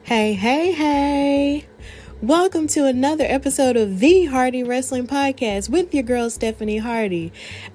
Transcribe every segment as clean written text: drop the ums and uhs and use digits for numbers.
Hey, hey, hey. Welcome to another episode of the Hardy Wrestling Podcast with your girl, Stephanie Hardy.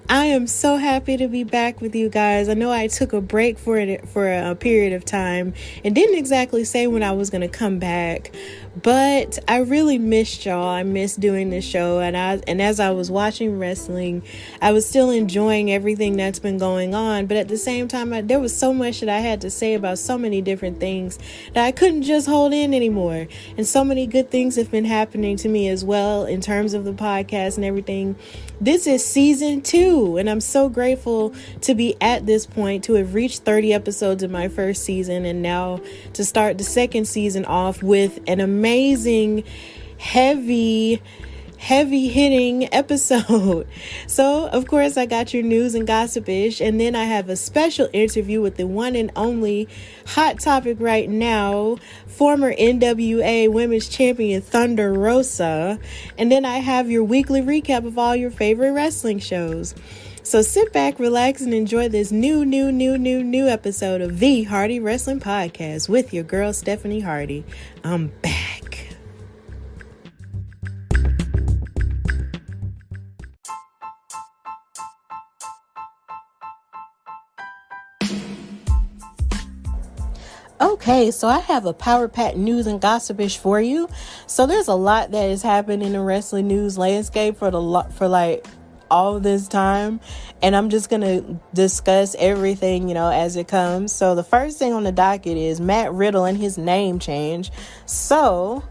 I am so happy to be back with you guys. I know I took a break for a period of time and didn't exactly say when I was going to come back, but I really missed y'all. I missed doing this show, and as I was watching wrestling, I was still enjoying everything that's been going on, but at the same time, there was so much that I had to say about so many different things that I couldn't just hold in anymore, and so many good things have been happening to me as well in terms of the podcast and everything. This is season 2, and I'm so grateful to be at this point, to have reached 30 episodes in my first season, and now to start the second season off with an amazing, heavy hitting episode. So of course I got your news and gossip-ish, and then I have a special interview with the one and only hot topic right now, former NWA Women's Champion Thunder Rosa, and then I have your weekly recap of all your favorite wrestling shows. So sit back, relax, and enjoy this new episode of the Hardy Wrestling Podcast with your girl Stephanie Hardy. I'm back. Okay, so I have a power pack news and gossip-ish for you. So there's a lot that has happened in the wrestling news landscape for all this time, and I'm just gonna discuss everything, as it comes. So the first thing on the docket is Matt Riddle and his name change. So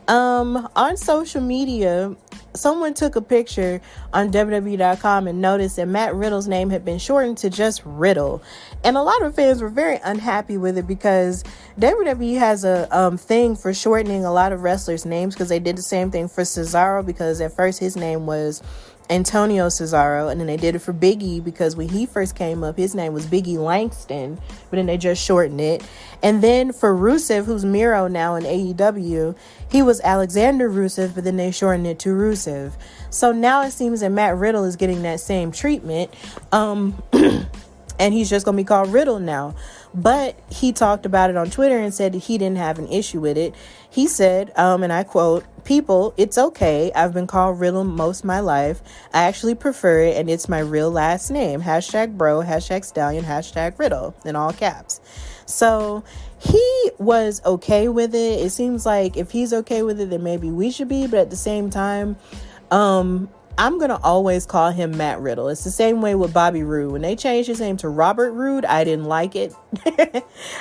on social media, someone took a picture on WWE.com and noticed that Matt Riddle's name had been shortened to just Riddle. And a lot of fans were very unhappy with it because WWE has a thing for shortening a lot of wrestlers' names, because they did the same thing for Cesaro, because at first his name was Antonio Cesaro, and then they did it for Big E because when he first came up, his name was Big E Langston, but then they just shortened it. And then for Rusev, who's Miro now in AEW, he was Alexander Rusev, but then they shortened it to Rusev. So now it seems that Matt Riddle is getting that same treatment, and he's just going to be called Riddle now. But he talked about it on Twitter and said that he didn't have an issue with it. He said, and I quote, "People, it's okay. I've been called Riddle most of my life. I actually prefer it, and it's my real last name. #bro, #stallion, #Riddle," in all caps. So he was okay with it. It seems like if he's okay with it, then maybe we should be. But at the same time, I'm going to always call him Matt Riddle. It's the same way with Bobby Roode. When they changed his name to Robert Roode, I didn't like it.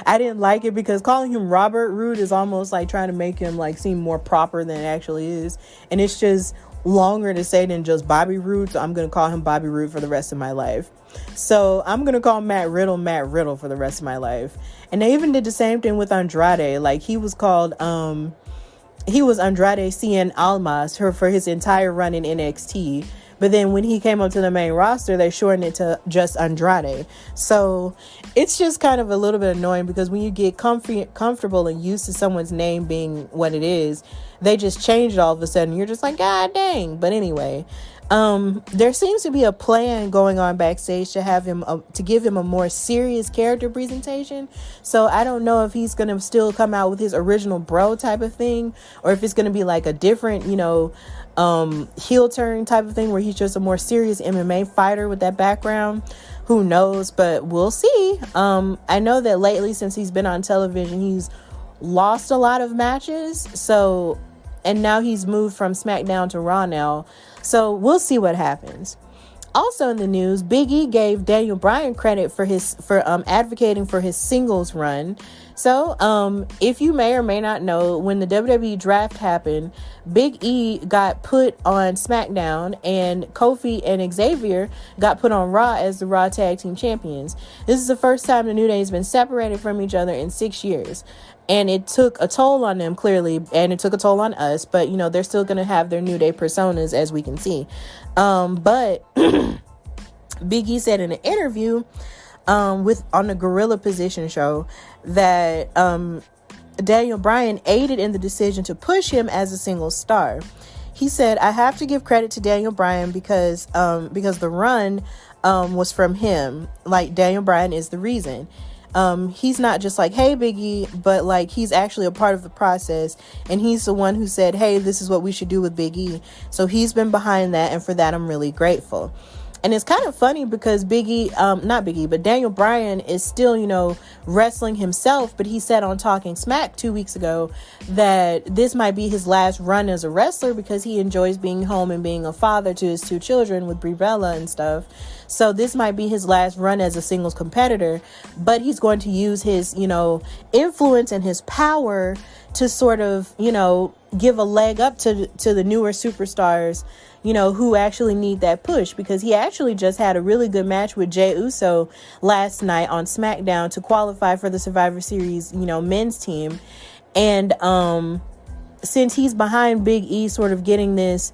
I didn't like it because calling him Robert Roode is almost like trying to make him seem more proper than it actually is. And it's just longer to say than just Bobby Roode. So I'm going to call him Bobby Roode for the rest of my life. So I'm going to call Matt Riddle for the rest of my life. And they even did the same thing with Andrade. He was called, he was Andrade Cien Almas for his entire run in NXT. But then when he came up to the main roster, they shortened it to just Andrade. So it's just kind of a little bit annoying because when you get comfortable and used to someone's name being what it is, they just change it all of a sudden. You're just like, God dang. But anyway, there seems to be a plan going on backstage to have him to give him a more serious character presentation. So I don't know if he's going to still come out with his original bro type of thing, or if it's going to be like a different, heel turn type of thing where he's just a more serious MMA fighter with that background. Who knows? But we'll see. I know that lately, since he's been on television, he's lost a lot of matches. And now he's moved from SmackDown to Raw now. So we'll see what happens. Also in the news, Big E gave Daniel Bryan credit for advocating for his singles run. So if you may or may not know, when the WWE draft happened, Big E got put on SmackDown and Kofi and Xavier got put on Raw as the Raw Tag Team Champions. This is the first time the New Day has been separated from each other in 6 years. And it took a toll on them, clearly, and it took a toll on us. But, they're still going to have their New Day personas, as we can see. But Big E said in an interview on the Gorilla Position show that Daniel Bryan aided in the decision to push him as a single star. He said, "I have to give credit to Daniel Bryan because the run was from him. Daniel Bryan is the reason. He's not just like, hey, Biggie, but like he's actually a part of the process, and he's the one who said, hey, this is what we should do with Big E. So he's been behind that, and for that I'm really grateful. And it's kind of funny because not Big E, but Daniel Bryan is still, wrestling himself. But he said on Talking Smack 2 weeks ago that this might be his last run as a wrestler because he enjoys being home and being a father to his 2 children with Brie Bella and stuff. So this might be his last run as a singles competitor. But he's going to use his, influence and his power to sort of, give a leg up to the newer superstars, who actually need that push, because he actually just had a really good match with Jey Uso last night on SmackDown to qualify for the Survivor Series, men's team. And since he's behind Big E sort of getting this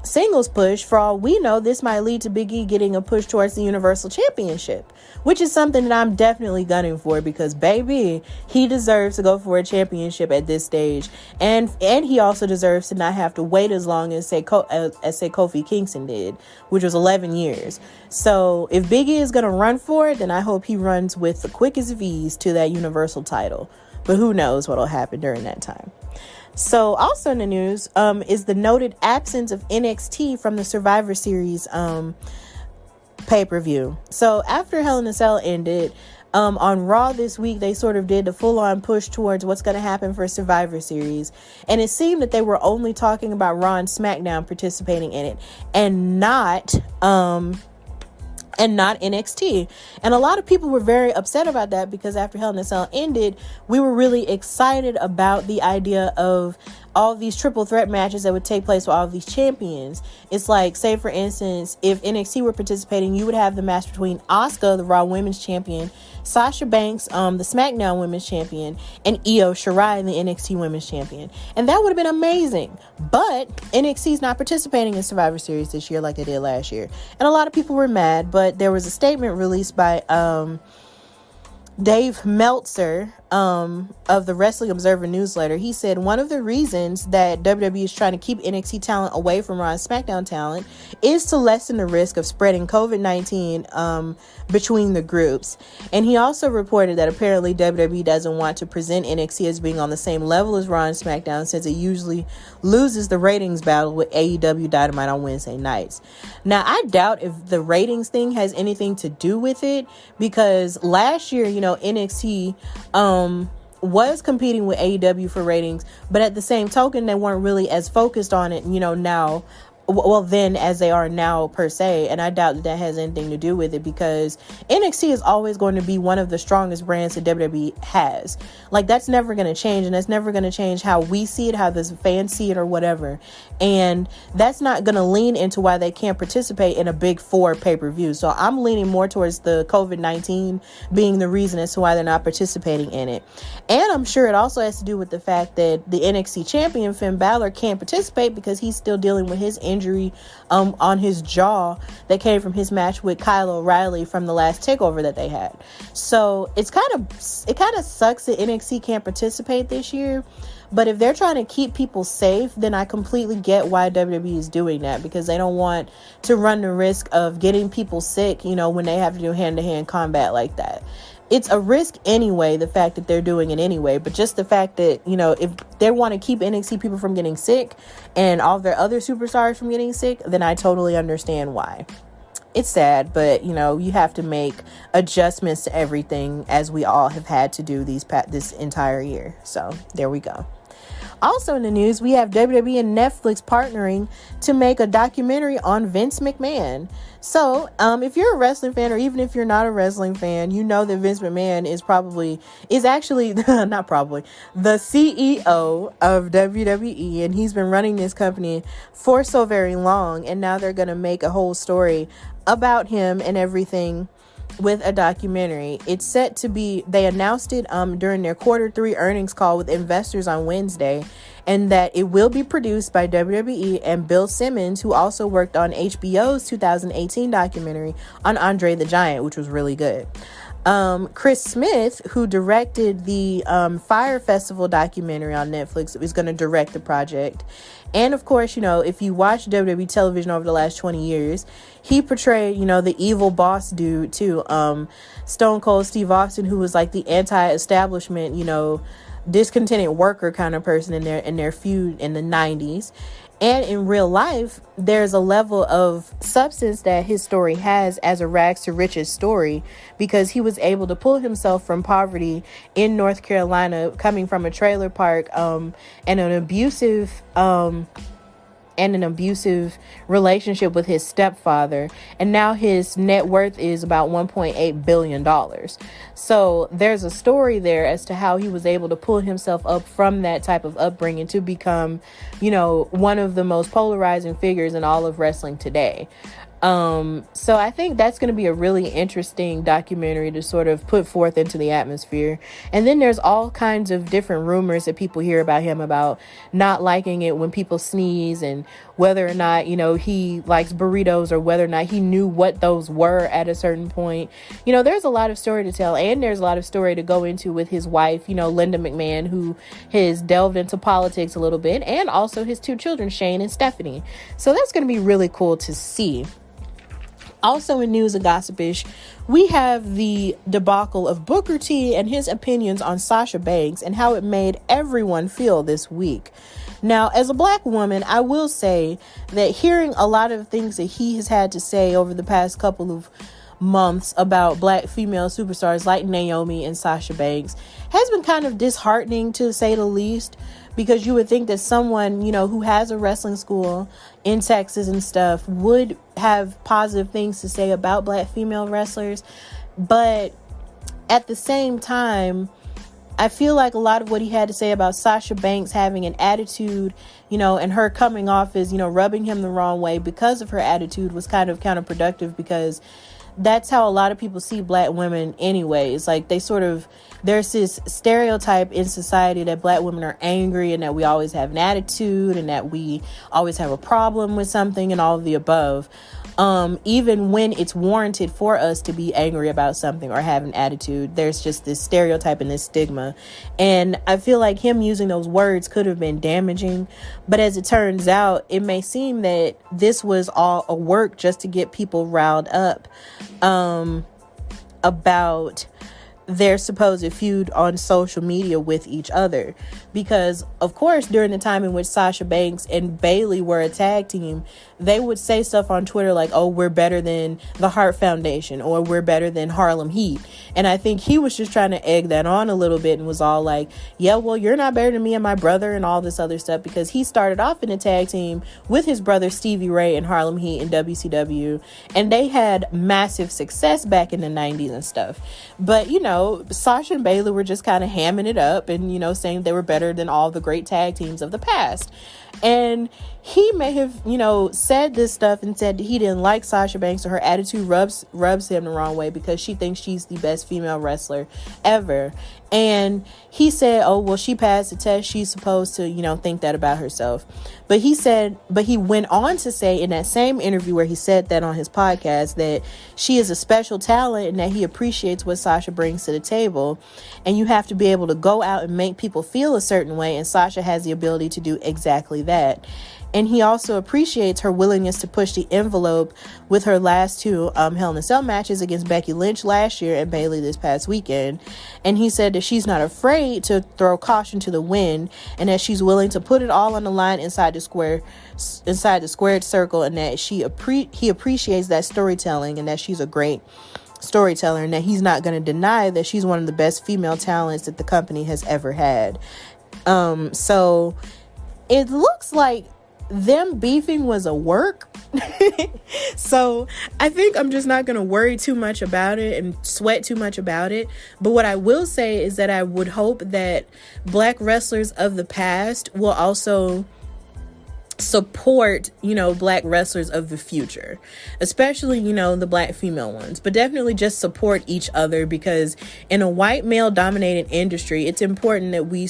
singles push, for all we know, this might lead to Big E getting a push towards the Universal Championship, which is something that I'm definitely gunning for, because baby, he deserves to go for a championship at this stage, and he also deserves to not have to wait as long as say Kofi Kingston did, which was 11 years. So if Big E is going to run for it, then I hope he runs with the quickest of ease to that Universal title, but who knows what'll happen during that time. So also in the news is the noted absence of NXT from the Survivor Series pay-per-view. So after Hell in a Cell ended, on Raw this week, they sort of did the full-on push towards what's going to happen for Survivor Series. And it seemed that they were only talking about Raw and SmackDown participating in it, and not NXT. And a lot of people were very upset about that, because after Hell in a Cell ended, we were really excited about the idea of all these triple threat matches that would take place with all of these champions. It's like, say for instance, if NXT were participating, you would have the match between Asuka, the Raw Women's Champion, Sasha Banks, the SmackDown Women's Champion, and Io Shirai, the NXT Women's Champion. And that would have been amazing. But NXT's not participating in Survivor Series this year like they did last year. And a lot of people were mad, but there was a statement released by Dave Meltzer of the Wrestling Observer newsletter. He said one of the reasons that WWE is trying to keep NXT talent away from Raw and SmackDown talent is to lessen the risk of spreading COVID-19 between the groups. And he also reported that apparently WWE doesn't want to present NXT as being on the same level as Raw and SmackDown, since it usually loses the ratings battle with AEW Dynamite on Wednesday nights. Now, I doubt if the ratings thing has anything to do with it, because last year, NXT was competing with AEW for ratings, but at the same token, they weren't really as focused on it, now, then as they are now per se. And I doubt that has anything to do with it, because NXT is always going to be one of the strongest brands that WWE has. Like, that's never going to change, and that's never going to change how we see it, how the fans see it, or whatever. And that's not going to lean into why they can't participate in a big 4 pay-per-view. So I'm leaning more towards the COVID-19 being the reason as to why they're not participating in it. And I'm sure it also has to do with the fact that the NXT champion Finn Balor can't participate because he's still dealing with his injury on his jaw that came from his match with Kyle O'Reilly from the last takeover that they had. So it kind of sucks that NXT can't participate this year. But if they're trying to keep people safe, then I completely get why WWE is doing that, because they don't want to run the risk of getting people sick, when they have to do hand-to-hand combat like that. It's a risk anyway, the fact that they're doing it anyway, but just the fact that, if they want to keep NXT people from getting sick and all their other superstars from getting sick, then I totally understand why. It's sad, but, you have to make adjustments to everything, as we all have had to do this entire year. So there we go. Also in the news, we have WWE and Netflix partnering to make a documentary on Vince McMahon. So, if you're a wrestling fan, or even if you're not a wrestling fan, you know that Vince McMahon is actually not probably the CEO of WWE, and he's been running this company for so very long, and now they're going to make a whole story about him and everything with a documentary. It's set to be, they announced it during their Q3 earnings call with investors on Wednesday, and that it will be produced by WWE and Bill Simmons, who also worked on HBO's 2018 documentary on Andre the Giant, which was really good. Chris Smith, who directed the Fire Festival documentary on Netflix, is going to direct the project. And of course, if you watch WWE television over the last 20 years, he portrayed, the evil boss dude too. Stone Cold Steve Austin, who was like the anti-establishment, discontented worker kind of person in their feud in the 90s. And in real life, there's a level of substance that his story has as a rags to riches story, because he was able to pull himself from poverty in North Carolina, coming from a trailer park, and an abusive relationship with his stepfather. And now his net worth is about $1.8 billion. So there's a story there as to how he was able to pull himself up from that type of upbringing to become, one of the most polarizing figures in all of wrestling today. So I think that's going to be a really interesting documentary to sort of put forth into the atmosphere. And then there's all kinds of different rumors that people hear about him, about not liking it when people sneeze, and whether or not, he likes burritos, or whether or not he knew what those were at a certain point. There's a lot of story to tell, and there's a lot of story to go into with his wife, Linda McMahon, who has delved into politics a little bit, and also his two children, Shane and Stephanie. So that's going to be really cool to see. Also in news and gossipish, we have the debacle of Booker T and his opinions on Sasha Banks and how it made everyone feel this week. Now, as a black woman, I will say that hearing a lot of things that he has had to say over the past couple of months about black female superstars like Naomi and Sasha Banks has been kind of disheartening, to say the least, because you would think that someone, who has a wrestling school in Texas and stuff would have positive things to say about black female wrestlers. But at the same time, I feel like a lot of what he had to say about Sasha Banks having an attitude, and her coming off as, rubbing him the wrong way because of her attitude was kind of counterproductive, because that's how a lot of people see black women anyways. Like, there's this stereotype in society that black women are angry, and that we always have an attitude, and that we always have a problem with something, and all of the above. Even when it's warranted for us to be angry about something or have an attitude, there's just this stereotype and this stigma. And I feel like him using those words could have been damaging. But as it turns out, it may seem that this was all a work just to get people riled up about their supposed feud on social media with each other. Because, of course, during the time in which Sasha Banks and Bayley were a tag team, they would say stuff on Twitter like, oh, we're better than the Hart Foundation, or we're better than Harlem Heat. And I think he was just trying to egg that on a little bit, and was all like, yeah, well, you're not better than me and my brother, and all this other stuff, because he started off in a tag team with his brother Stevie Ray and Harlem Heat in WCW, and they had massive success back in the 90s and stuff. But, Sasha and Bayley were just kind of hamming it up and, saying they were better than all the great tag teams of the past. And he may have, said this stuff and said that he didn't like Sasha Banks, or her attitude rubs him the wrong way because she thinks she's the best female wrestler ever. And he said, oh, well, she passed the test. She's supposed to, think that about herself. But he went on to say in that same interview where he said that on his podcast, that she is a special talent and that he appreciates what Sasha brings to the table. And you have to be able to go out and make people feel a certain way. And Sasha has the ability to do exactly that. And he also appreciates her willingness to push the envelope with her last two Hell in a Cell matches against Becky Lynch last year and Bayley this past weekend. And he said that she's not afraid to throw caution to the wind, and that she's willing to put it all on the line inside the squared circle, and that he appreciates that storytelling, and that she's a great storyteller, and that he's not going to deny that she's one of the best female talents that the company has ever had. So it looks like them beefing was a work. So I think I'm just not going to worry too much about it and sweat too much about it. But what I will say is that I would hope that black wrestlers of the past will also support, black wrestlers of the future, especially, the black female ones, but definitely just support each other, because in a white male dominated industry, it's important that we,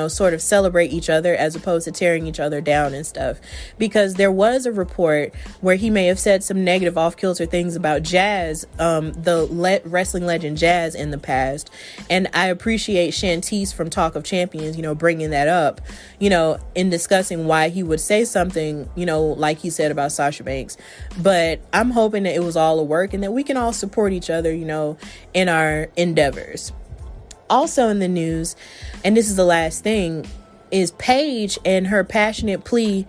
sort of celebrate each other as opposed to tearing each other down and stuff. Because there was a report where he may have said some negative off-kilter things about Jazz, the wrestling legend Jazz, in the past. And I appreciate Shantice from Talk of Champions, bringing that up, in discussing why he would say something, like he said about Sasha Banks. But I'm hoping that it was all a work and that we can all support each other, in our endeavors. Also in the news, and this is the last thing, is Paige and her passionate plea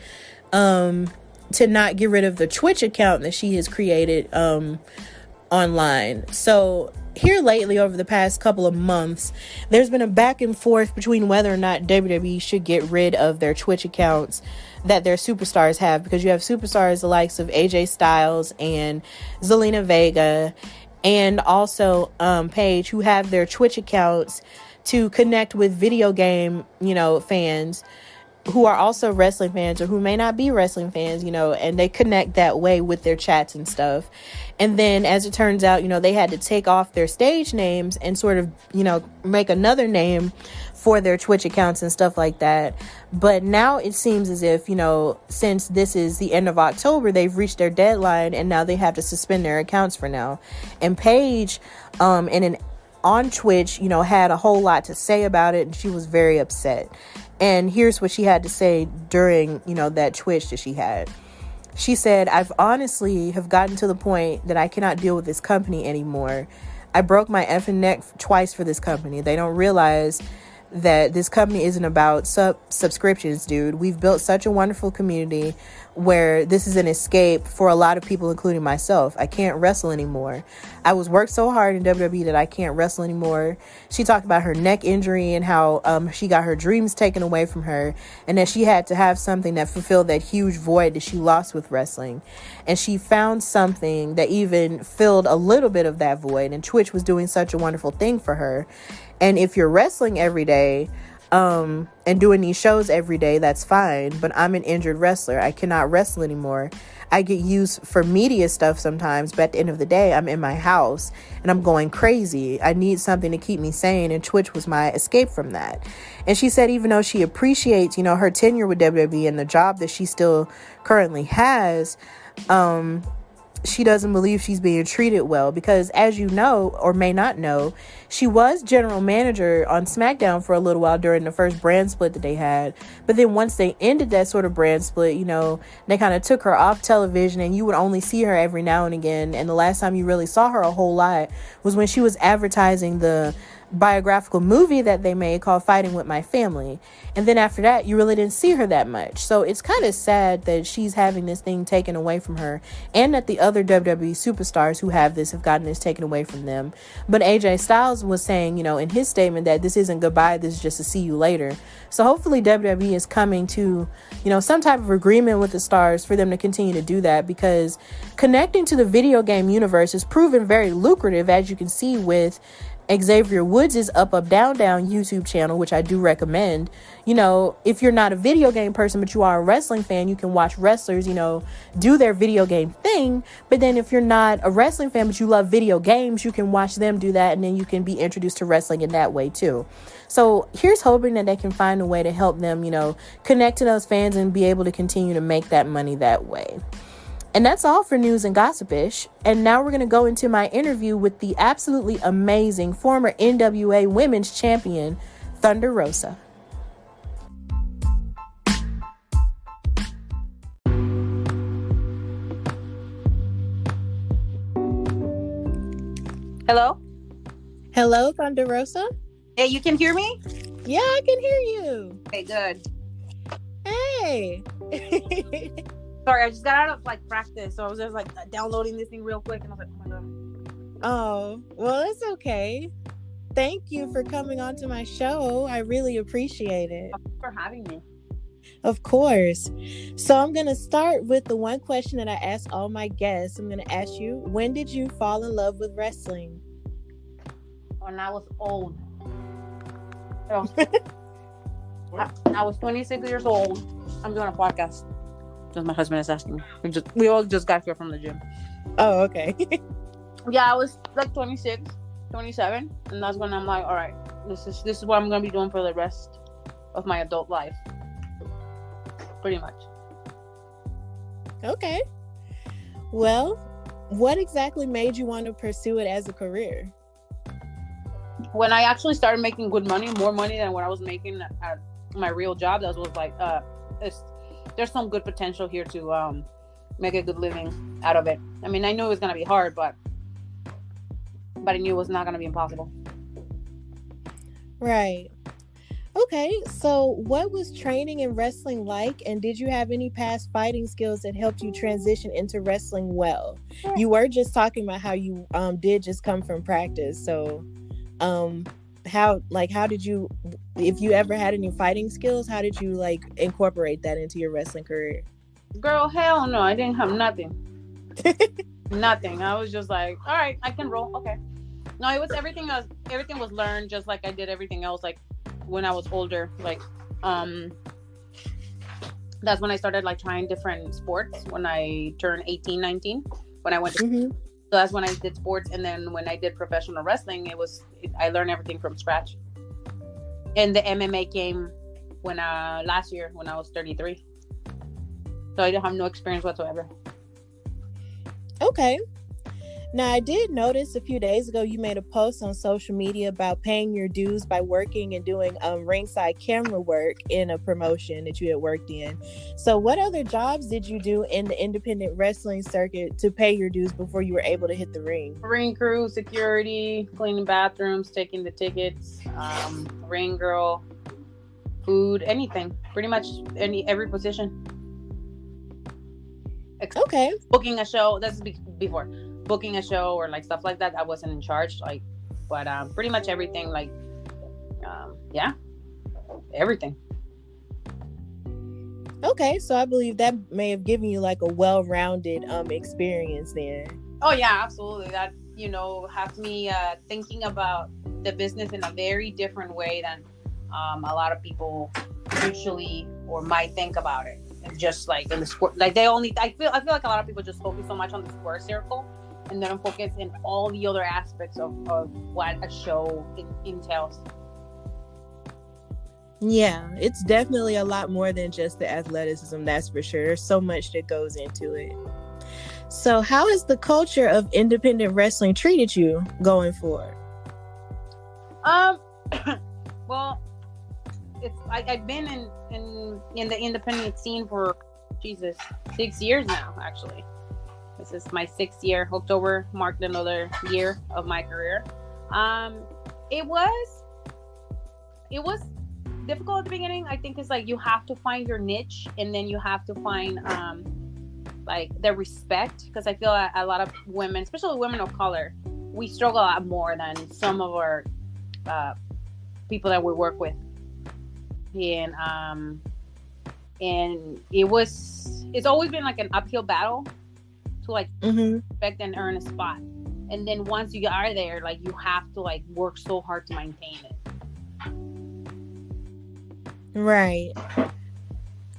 to not get rid of the Twitch account that she has created online. So here lately, over the past couple of months, there's been a back and forth between whether or not WWE should get rid of their Twitch accounts that their superstars have, because you have superstars the likes of AJ Styles and Zelina Vega, and also Paige, who have their Twitch accounts to connect with video game, fans who are also wrestling fans or who may not be wrestling fans, and they connect that way with their chats and stuff. And then as it turns out, they had to take off their stage names and sort of, make another name for their Twitch accounts and stuff like that. But now it seems as if, since this is the end of October, they've reached their deadline and now they have to suspend their accounts for now. And Paige, on Twitch, had a whole lot to say about it, and she was very upset. And here's what she had to say during, that Twitch that she had. She said, "I've honestly have gotten to the point that I cannot deal with this company anymore. I broke my effing neck twice for this company. They don't realize that this company isn't about subscriptions, dude. We've built such a wonderful community where this is an escape for a lot of people, including myself. I can't wrestle anymore. I was worked so hard in WWE that I can't wrestle anymore." She talked about her neck injury and how she got her dreams taken away from her, and that she had to have something that fulfilled that huge void that she lost with wrestling. And she found something that even filled a little bit of that void, and Twitch was doing such a wonderful thing for her. And if you're wrestling every day, and doing these shows every day, that's fine. But I'm an injured wrestler. I cannot wrestle anymore. I get used for media stuff sometimes, but at the end of the day, I'm in my house and I'm going crazy. I need something to keep me sane, and Twitch was my escape from that. And she said even though she appreciates, her tenure with WWE and the job that she still currently has, she doesn't believe she's being treated well, because as you know, or may not know, she was general manager on SmackDown for a little while during the first brand split that they had. But then once they ended that sort of brand split, they kind of took her off television, and you would only see her every now and again. And the last time you really saw her a whole lot was when she was advertising the biographical movie that they made called Fighting With My Family. And then after that, you really didn't see her that much. So it's kind of sad that she's having this thing taken away from her, and that the other WWE superstars who have this have gotten this taken away from them. But AJ Styles was saying, in his statement, that this isn't goodbye, this is just a see you later. So hopefully WWE is coming to, some type of agreement with the stars for them to continue to do that, because connecting to the video game universe is proven very lucrative, as you can see with Xavier Woods' Up Up Down Down YouTube channel, which I do recommend. If you're not a video game person but you are a wrestling fan, you can watch wrestlers, do their video game thing. But then if you're not a wrestling fan but you love video games, you can watch them do that, and then you can be introduced to wrestling in that way too. So here's hoping that they can find a way to help them, connect to those fans and be able to continue to make that money that way. And that's all for news and gossipish. And now we're going to go into my interview with the absolutely amazing former NWA Women's Champion, Thunder Rosa. Hello? Hello, Thunder Rosa. Hey, you can hear me? Yeah, I can hear you. Okay, good. Hey. Sorry, I just got out of practice, so I was just downloading this thing real quick, and I was like, oh my god. Oh, well, it's okay. Thank you for coming on to my show. I really appreciate it. Thanks for having me. Of course. So I'm going to start with the one question that I ask all my guests. I'm going to ask you, when did you fall in love with wrestling? When I was old. I was 26 years old. I'm doing a podcast. Because my husband is asking. We all just got here from the gym. Oh, okay. Yeah, I was like 26, 27, and that's when I'm like, all right, this is what I'm gonna be doing for the rest of my adult life, pretty much. Okay. Well, what exactly made you want to pursue it as a career? When I actually started making good money, more money than what I was making at my real job, that was like, there's some good potential here to make a good living out of it. I mean, I knew it was gonna be hard, but I knew it was not gonna be impossible. Right. Okay, so what was training in wrestling like, and did you have any past fighting skills that helped you transition into wrestling well? You were just talking about how you did just come from practice, so how did you, if you ever had any fighting skills, how did you like incorporate that into your wrestling career? Girl, hell no, I didn't have nothing. Nothing. I was just like, all right, I can roll. Okay. No, it was everything was learned just like I did everything else, like when I was older. Like that's when I started like trying different sports when I turned 18, 19, when I went to Mm-hmm. So that's when I did sports, and then when I did professional wrestling, I learned everything from scratch. And the MMA came when last year when I was 33. So I have no experience whatsoever. Okay. Now, I did notice a few days ago you made a post on social media about paying your dues by working and doing ringside camera work in a promotion that you had worked in. So what other jobs did you do in the independent wrestling circuit to pay your dues before you were able to hit the ring? Ring crew, security, cleaning bathrooms, taking the tickets, ring girl, food, anything. Pretty much every position. Okay. Booking a show, that's before. Booking a show or like stuff like that, I wasn't in charge, like, but pretty much everything, like yeah, everything. Okay, so I believe that may have given you like a well-rounded experience then. Oh yeah, absolutely. That has me thinking about the business in a very different way than a lot of people usually or might think about it. And just like in the sport, like I feel like a lot of people just focus so much on the square circle and they don't focus in all the other aspects of what a show entails. Yeah, it's definitely a lot more than just the athleticism, that's for sure. There's so much that goes into it. So how has the culture of independent wrestling treated you going forward? Well, I've been in the independent scene for 6 years now, actually. This is my 6th year. October marked another year of my career. It was difficult at the beginning. I think it's like you have to find your niche, and then you have to find like the respect, because I feel a lot of women, especially women of color, we struggle a lot more than some of our people that we work with. And it's always been like an uphill battle to like expect and earn a spot. And then once you are there, like you have to like work so hard to maintain it. Right.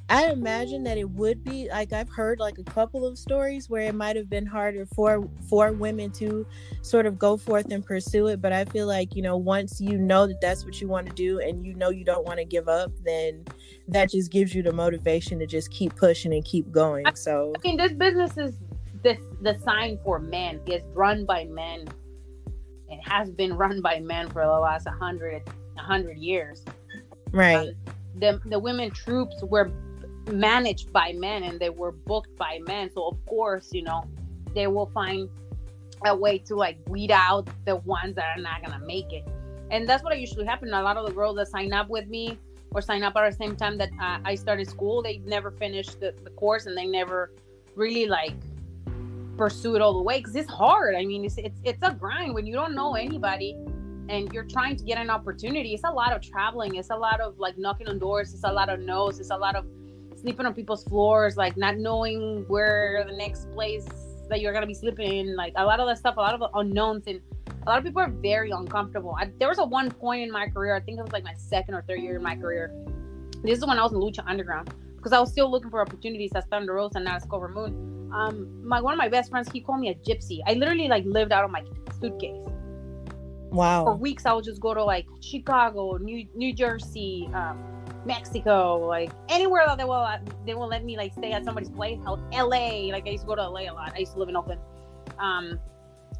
I imagine that it would be like, I've heard like a couple of stories where it might have been harder for women to sort of go forth and pursue it. But I feel like, once you know that that's what you want to do and you don't want to give up, then that just gives you the motivation to just keep pushing and keep going. So I mean, this business is designed for men. It's run by men. It has been run by men for the last 100 years. Right. The women troops were managed by men and they were booked by men, so of course they will find a way to like weed out the ones that are not gonna make it. And that's what usually happens. A lot of the girls that sign up with me or sign up at the same time that I started school, they never finished the course, and they never really like pursue it all the way, because it's hard. I mean, it's a grind when you don't know anybody and you're trying to get an opportunity. It's a lot of traveling. It's a lot of like knocking on doors. It's a lot of no's. It's a lot of sleeping on people's floors, like not knowing where the next place that you're going to be sleeping in. Like a lot of that stuff, a lot of unknowns, and a lot of people are very uncomfortable. There was a one point in my career, I think it was like my 2nd or 3rd year in my career. This is when I was in Lucha Underground. because I was still looking for opportunities as Thunder Rosa and not as Cobra Moon. One of my best friends, he called me a gypsy. I literally like lived out of my suitcase. Wow. For weeks, I would just go to like Chicago, New Jersey, Mexico, like anywhere that they will let me like stay at somebody's place. LA, like I used to go to LA a lot. I used to live in Oakland.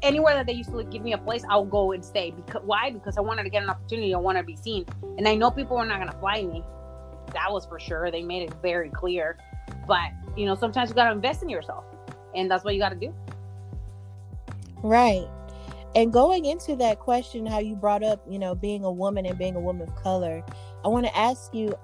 Anywhere that they used to like, give me a place, I'll go and stay. Why? Because I wanted to get an opportunity. I want to be seen, and I know people were not gonna fly me. That was for sure. They made it very clear. But you know, sometimes you gotta invest in yourself, and that's what you gotta do. Right. And going into that question, how you brought up, you know, being a woman and being a woman of color, I want to ask you,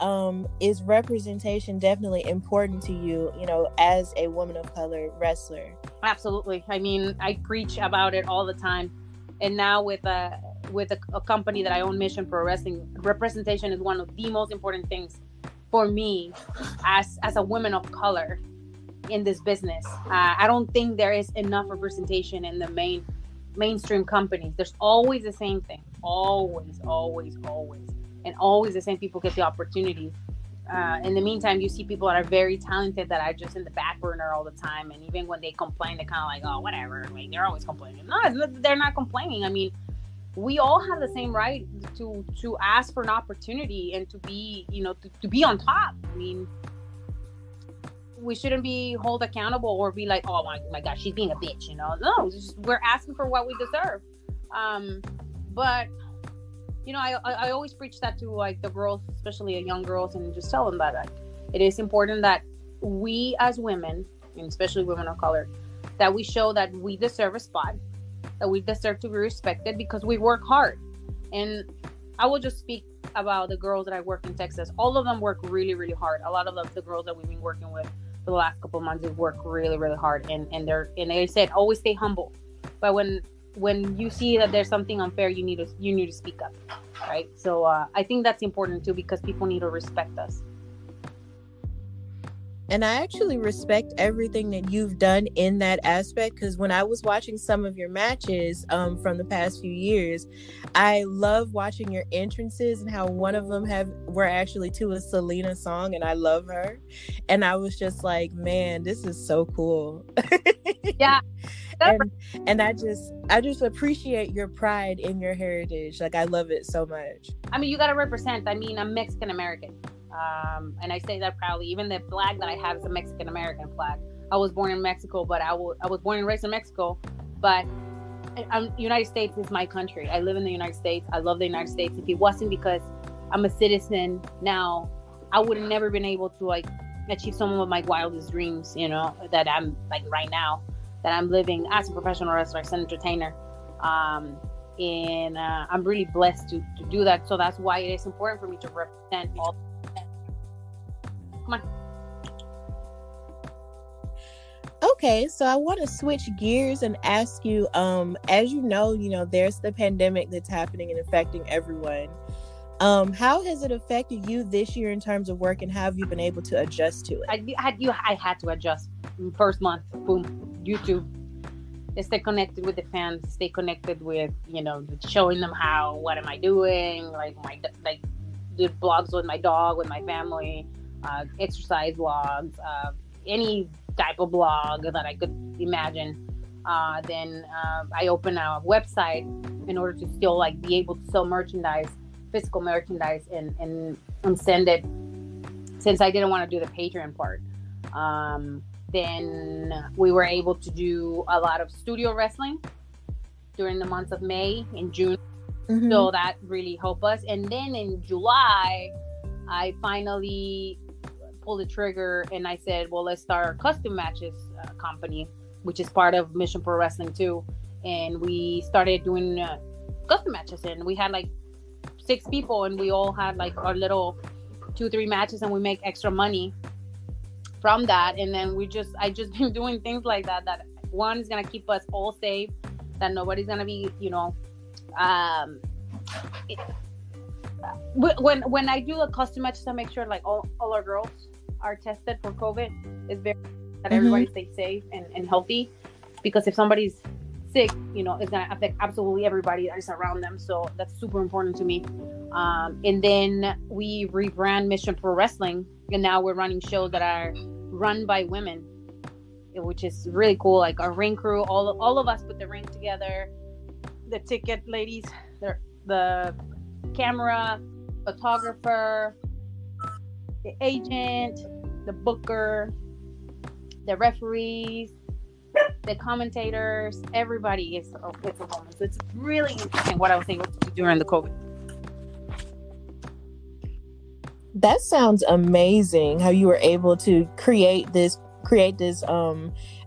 is representation definitely important to you, you know, as a woman of color wrestler? Absolutely. I mean, I preach about it all the time. And now with a company that I own, Mission Pro Wrestling, representation is one of the most important things for me as a woman of color in this business. I don't think there is enough representation in the mainstream companies. There's always the same thing. Always. And always the same people get the opportunities. In the meantime, you see people that are very talented that are just in the back burner all the time. And even when they complain, they're kind of like, oh, whatever. Like, they're always complaining. No, they're not complaining. I mean, we all have the same right to ask for an opportunity and to be, you know, to be on top. I mean, we shouldn't be held accountable or be like, oh my gosh, she's being a bitch, you know. No, we're asking for what we deserve. But you know, I always preach that to like the girls, especially young girls, and just tell them that like, it is important that we as women, and especially women of color, that we show that we deserve a spot, that we deserve to be respected because we work hard. And I will just speak about the girls that I work in Texas. All of them work really, really hard. A lot of the girls that we've been working with for the last couple of months, they work really, really hard. And they said, always stay humble. But when you see that there's something unfair, you need to speak up, right? So I think that's important too, because people need to respect us. And I actually respect everything that you've done in that aspect, because when I was watching some of your matches from the past few years, I love watching your entrances and how one of them were actually to a Selena song, and I love her. And I was just like, man, this is so cool. Yeah. And I just appreciate your pride in your heritage. Like, I love it so much. I mean, you got to represent. I mean, I'm Mexican American. And I say that proudly. Even the flag that I have is a Mexican American flag. I was born in Mexico, but I was born and raised in Mexico. But United States is my country. I live in the United States. I love the United States. If it wasn't because I'm a citizen now, I would have never been able to like achieve some of my wildest dreams, you know, that I'm like right now, that I'm living as a professional wrestler, as an entertainer. And I'm really blessed to do that. So that's why it is important for me to represent all. Come on. Okay, so I want to switch gears and ask you, as you know, there's the pandemic that's happening and affecting everyone. How has it affected you this year in terms of work, and how have you been able to adjust to it? I had to adjust. First month, boom, YouTube. Stay connected with the fans. Stay connected with, showing them what am I doing, like do blogs with my dog, with my family, exercise vlogs, any type of blog that I could imagine. Then I opened a website in order to still be able to sell merchandise, physical merchandise, and send it, since I didn't want to do the Patreon part. Then we were able to do a lot of studio wrestling during the months of May and June. Mm-hmm. So that really helped us. And then in July, I finally pulled the trigger and I said, well, let's start our custom matches company, which is part of Mission Pro Wrestling too. And we started doing custom matches, and we had 6 people, and we all had our little 2-3 matches, and we make extra money from that. And then I just been doing things like that one is gonna keep us all safe, that nobody's gonna be, when I do the custom matches, I make sure all our girls are tested for COVID. It's very that everybody stays safe and healthy, because if somebody's sick, it's gonna affect absolutely everybody that is around them. So that's super important to me. And then we rebrand Mission Pro Wrestling, and now we're running shows that are run by women, which is really cool. Like our ring crew, all of us put the ring together. The ticket ladies, the camera, photographer, the agent, the booker, the referees, the commentators, everybody is a woman. So it's really interesting what I was able to do during the COVID. That sounds amazing, how you were able to create this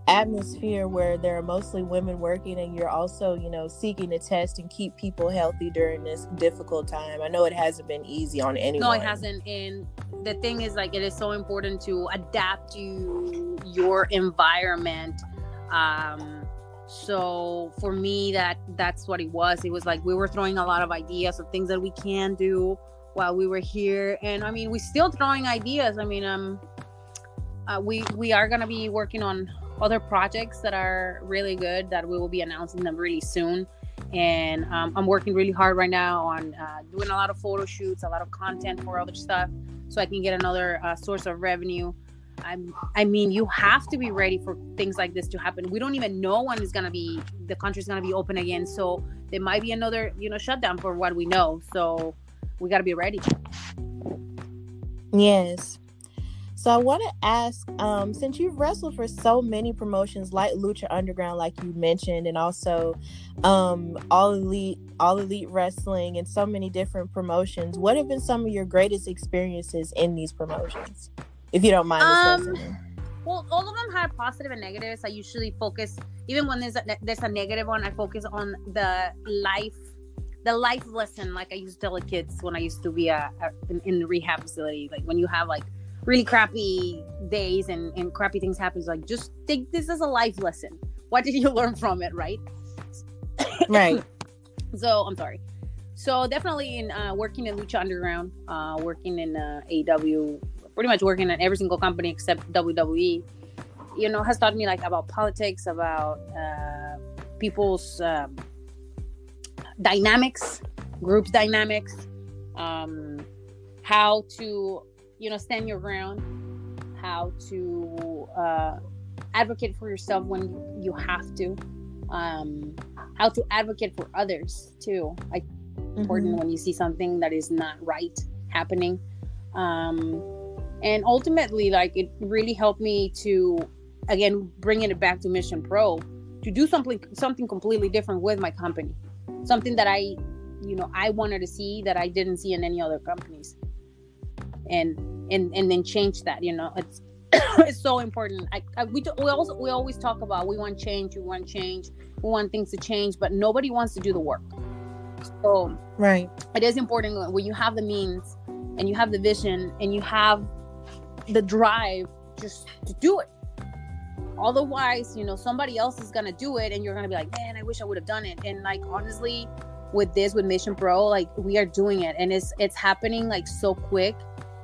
atmosphere where there are mostly women working, and you're also, seeking to test and keep people healthy during this difficult time. I know it hasn't been easy on anyone. No, it hasn't. And the thing is, like, it is so important to adapt to your environment. So for me, that's what it was. It was like we were throwing a lot of ideas of things that we can do while we were here. And I mean, we're still throwing ideas. I mean, we are going to be working on other projects that are really good that we will be announcing them really soon. And I'm working really hard right now on doing a lot of photo shoots, a lot of content for other stuff, so I can get another source of revenue. I mean, you have to be ready for things like this to happen. We don't even know when the country's going to be open again. So there might be another, shutdown for what we know. So we got to be ready. Yes. So I want to ask, since you've wrestled for so many promotions like Lucha Underground, like you mentioned, and also All Elite Wrestling and so many different promotions, what have been some of your greatest experiences in these promotions, if you don't mind discussing them? Well, all of them had positive and negatives. I usually focus, even when there's a negative one, I focus on the life lesson. Like I used to tell the kids when I used to be in the rehab facility, like when you have like really crappy days and crappy things happen, like just take this as a life lesson. What did you learn from it, right? Right. So I'm sorry. So definitely in working in Lucha Underground, working in AEW, pretty much working in every single company except WWE, has taught me like about politics, about people's dynamics, groups dynamics, how to stand your ground, how to advocate for yourself when you have to, how to advocate for others too. Like important when you see something that is not right happening, and ultimately, like, it really helped me to, again, bringing it back to Mission Pro, to do something completely different with my company, something that I wanted to see that I didn't see in any other companies. And then change that. It's it's so important. We always talk about we want change, we want things to change, but nobody wants to do the work. So right, it is important when you have the means and you have the vision and you have the drive just to do it. Otherwise, somebody else is gonna do it and you're gonna be like, man, I wish I would have done it. And like, honestly, with Mission Pro, like, we are doing it, and it's happening like so quick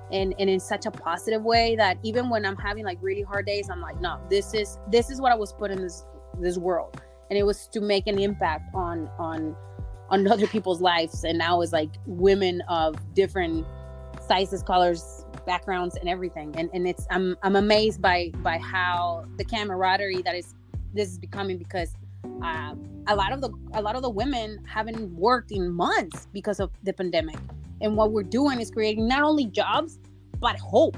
and in such a positive way that even when I'm having like really hard days, I'm like, no, this is what I was put in this world, and it was to make an impact on other people's lives. And now it's like women of different sizes, colors, backgrounds, and everything. And it's I'm amazed by how the camaraderie this is becoming, because a lot of the women haven't worked in months because of the pandemic. And what we're doing is creating not only jobs, but hope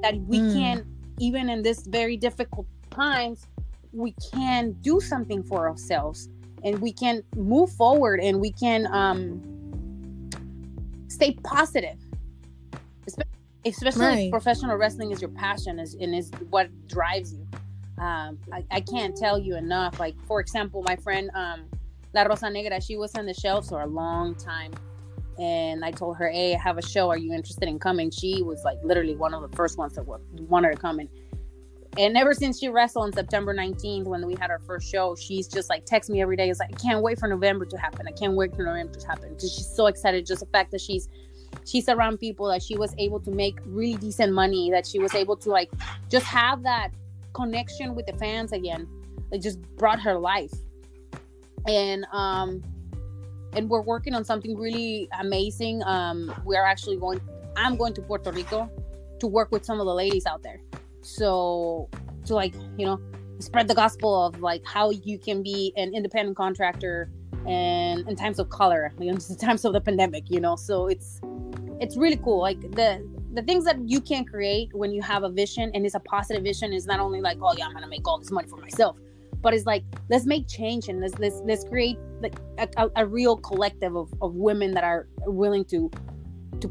that we can, even in this very difficult times, we can do something for ourselves, and we can move forward, and we can stay positive. Especially right. if professional wrestling is your passion, and is what drives you. I can't tell you enough. Like, for example, my friend La Rosa Negra, she was on the shelves for a long time. And I told her, hey, I have a show. Are you interested in coming? She was like literally one of the first ones that wanted to come in. And ever since she wrestled on September 19th, when we had our first show, she's just like text me every day. It's like, I can't wait for November to happen. I can't wait for November to happen. Because she's so excited. Just the fact that she's around people, that she was able to make really decent money, that she was able to like just have that connection with the fans again. It just brought her life. And we're working on something really amazing. We're actually I'm going to Puerto Rico to work with some of the ladies out there. So to like, spread the gospel of like how you can be an independent contractor and in times of color, in times of the pandemic, so it's really cool. Like the things that you can create when you have a vision, and it's a positive vision, is not only like, oh yeah, I'm gonna make all this money for myself, but it's like, let's make change, and let's create like a real collective of women that are willing to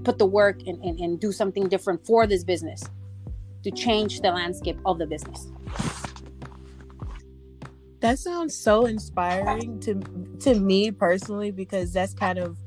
put the work and do something different for this business, to change the landscape of the business. That sounds so inspiring to me personally, because that's kind of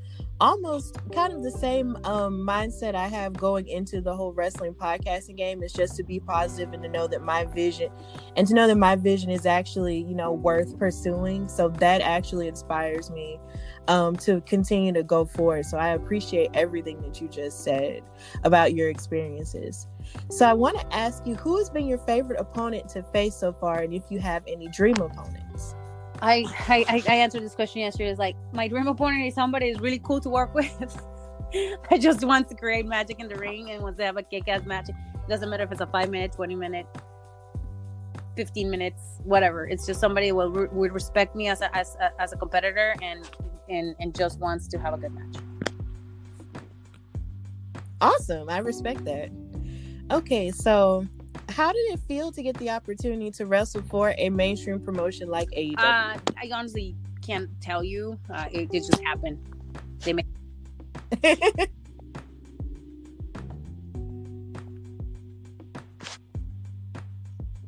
the same mindset I have going into the whole wrestling podcasting game. Is just to be positive and to know that my vision is actually, worth pursuing. So that actually inspires me to continue to go forward. So I appreciate everything that you just said about your experiences. So I want to ask you, who has been your favorite opponent to face so far, and if you have any dream opponents? I answered this question yesterday. It's like, my dream opponent is somebody who's really cool to work with. I just want to create magic in the ring and wants to have a kick-ass match. It doesn't matter if it's a 5-minute, 20-minute, 15 minutes, whatever. It's just somebody who would respect me as a competitor and just wants to have a good match. Awesome. I respect that. Okay, so how did it feel to get the opportunity to wrestle for a mainstream promotion like AEW? I honestly can't tell you. It just happened. They made.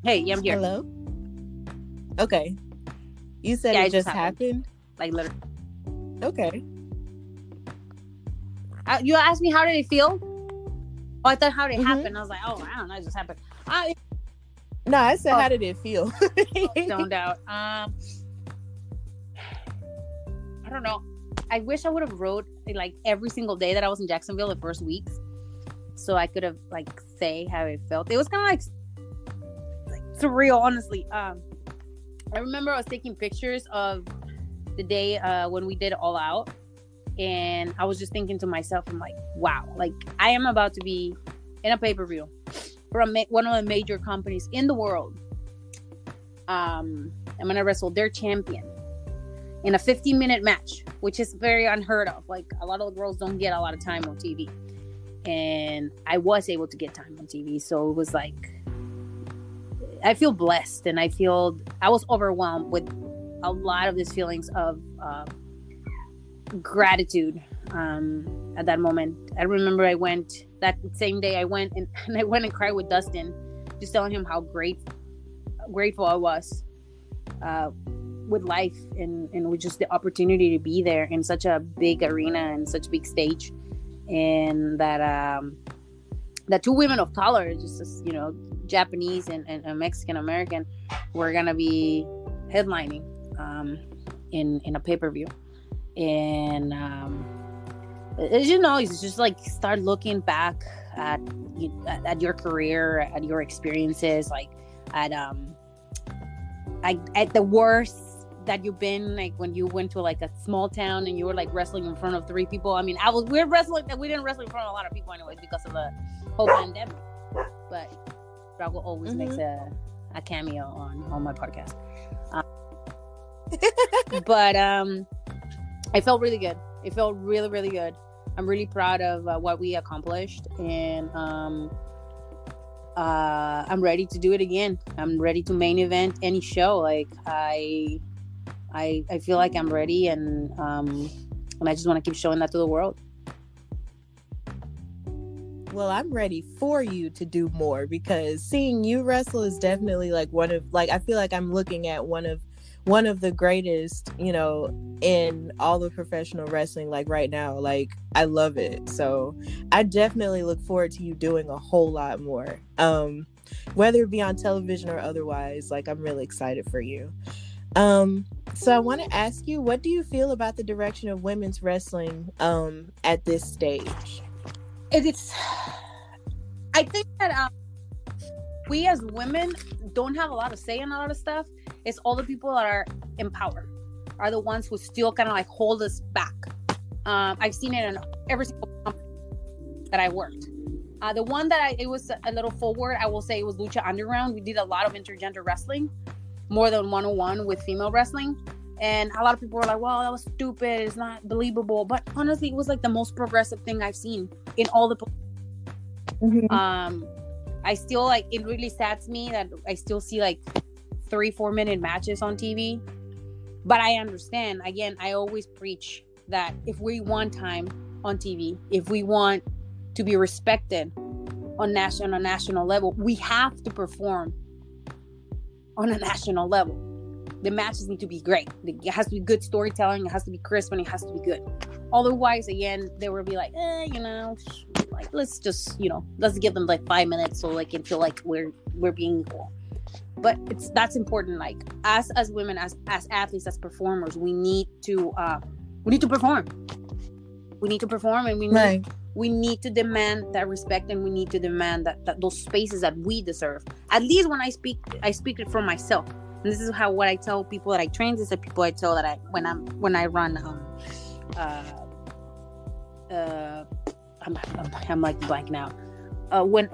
Hey, yeah, I'm here. Hello? Okay. You said it just happened? Like, literally. Okay. You asked me how did it feel? Oh, I thought how did it happen? I was like, oh, I don't know, it just happened. No, I said, how did it feel? Stoned out. I don't know. I wish I would have wrote like every single day that I was in Jacksonville the first weeks, so I could have like say how it felt. It was kind of like surreal, honestly. I remember I was taking pictures of the day when we did All Out, and I was just thinking to myself, I'm like, wow, like I am about to be in a pay-per-view for one of the major companies in the world. I'm gonna wrestle their champion in a 15-minute match, which is very unheard of. Like, a lot of the girls don't get a lot of time on TV, and I was able to get time on TV. So it was like, I feel blessed, and I was overwhelmed with a lot of these feelings of gratitude at that moment. I remember I went that same day. I went and cried with Dustin, just telling him how grateful I was with life and with just the opportunity to be there in such a big arena and such a big stage, and that two women of color, just Japanese and Mexican American, were gonna be headlining in a pay-per-view. And as you know, it's just like start looking back at your career, at your experiences, like at the worst that you've been, like when you went to like a small town and you were like wrestling in front of 3 people. I mean, we didn't wrestle in front of a lot of people anyways because of the whole pandemic, but Drago always makes a cameo on my podcast. But I felt really good. It felt really, really good. I'm really proud of what we accomplished, and I'm ready to do it again. I'm ready to main event any show. Like I feel like I'm ready, and I just want to keep showing that to the world. Well, I'm ready for you to do more, because seeing you wrestle is definitely like I feel like I'm looking at one of the greatest, in all of professional wrestling, like right now. Like, I love it. So I definitely look forward to you doing a whole lot more, whether it be on television or otherwise. Like, I'm really excited for you. So I want to ask you, what do you feel about the direction of women's wrestling at this stage? I think that we as women don't have a lot of say in a lot of stuff, It's all the people that are in power are the ones who still kind of like hold us back. I've seen it in every single company that I worked. The one that it was a little forward, I will say it was Lucha Underground. We did a lot of intergender wrestling, more than 101 with female wrestling. And a lot of people were like, well, that was stupid. It's not believable. But honestly, it was like the most progressive thing I've seen in all the... I still like, it really saddens me that I still see like 3-4 minute matches on TV. But I understand. Again, I always preach that if we want time on TV, if we want to be respected on a national level, we have to perform on a national level. The matches need to be great. It has to be good storytelling. It has to be crisp, and it has to be good. Otherwise, again, they will be like, like let's just, let's give them like 5 minutes so they can feel like we're being equal. But that's important. Like as women, as athletes, as performers, we need to perform. We need to perform, and we need to demand that respect, and we need to demand that those spaces that we deserve. At least when I speak it for myself. And this is what I tell people that I train. This is the people I tell that when I run I'm like blanking out. When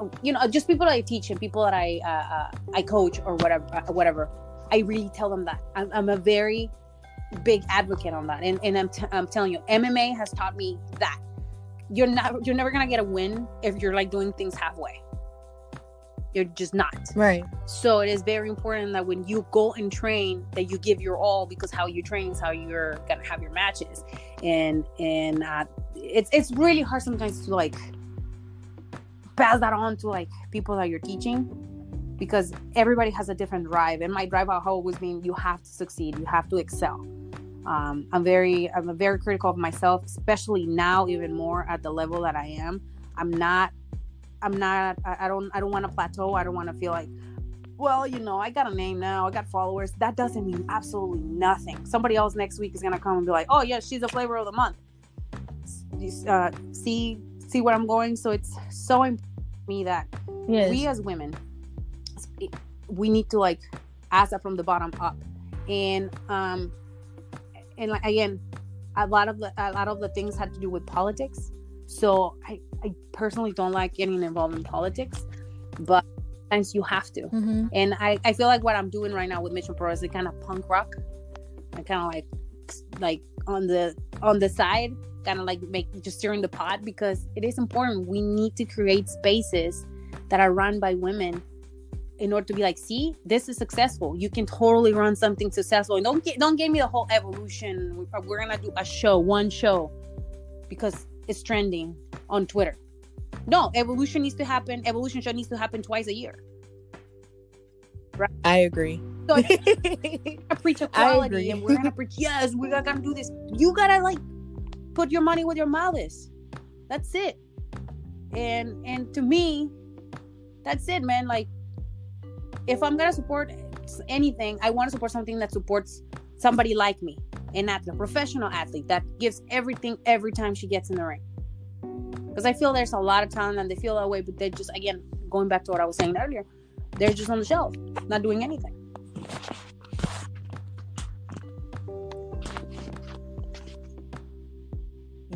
just people that I teach and people that I coach or whatever, I really tell them that I'm a very big advocate on that, and I'm telling you, MMA has taught me that you're never gonna get a win if you're like doing things halfway. You're just not. Right. So it is very important that when you go and train, that you give your all, because how you train is how you're gonna have your matches, and it's really hard sometimes to like pass that on to like people that you're teaching, because everybody has a different drive, and my drive has always been, you have to succeed, you have to excel. I'm very critical of myself, especially now, even more at the level that I am. I don't want to plateau. I don't want to feel like, well, I got a name now, I got followers. That doesn't mean absolutely nothing. Somebody else next week is going to come and be like, oh yeah, she's the flavor of the month. See where I'm going? So it's so important to me that we as women, we need to like ask that from the bottom up. And like, again, a lot of the things had to do with politics. So I personally don't like getting involved in politics, but sometimes you have to. Mm-hmm. And I feel like what I'm doing right now with Mission Pro is kind of punk rock. I kind of like on the side, kind of like just stirring the pot, because it is important. We need to create spaces that are run by women in order to be like, see, this is successful. You can totally run something successful. And don't give me the whole evolution. We're gonna do one show because it's trending on Twitter. No, evolution needs to happen. Evolution show needs to happen twice a year. Right? I agree. So I preach equality, and we're gonna preach, yes, we're gonna do this. You gotta like put your money where your mouth is. That's it. And to me, that's it, man. Like, if I'm gonna support anything, I want to support something that supports somebody like me, an athlete, a professional athlete that gives everything every time she gets in the ring. Because I feel there's a lot of talent and they feel that way, but they're just, again, going back to what I was saying earlier, they're just on the shelf, not doing anything.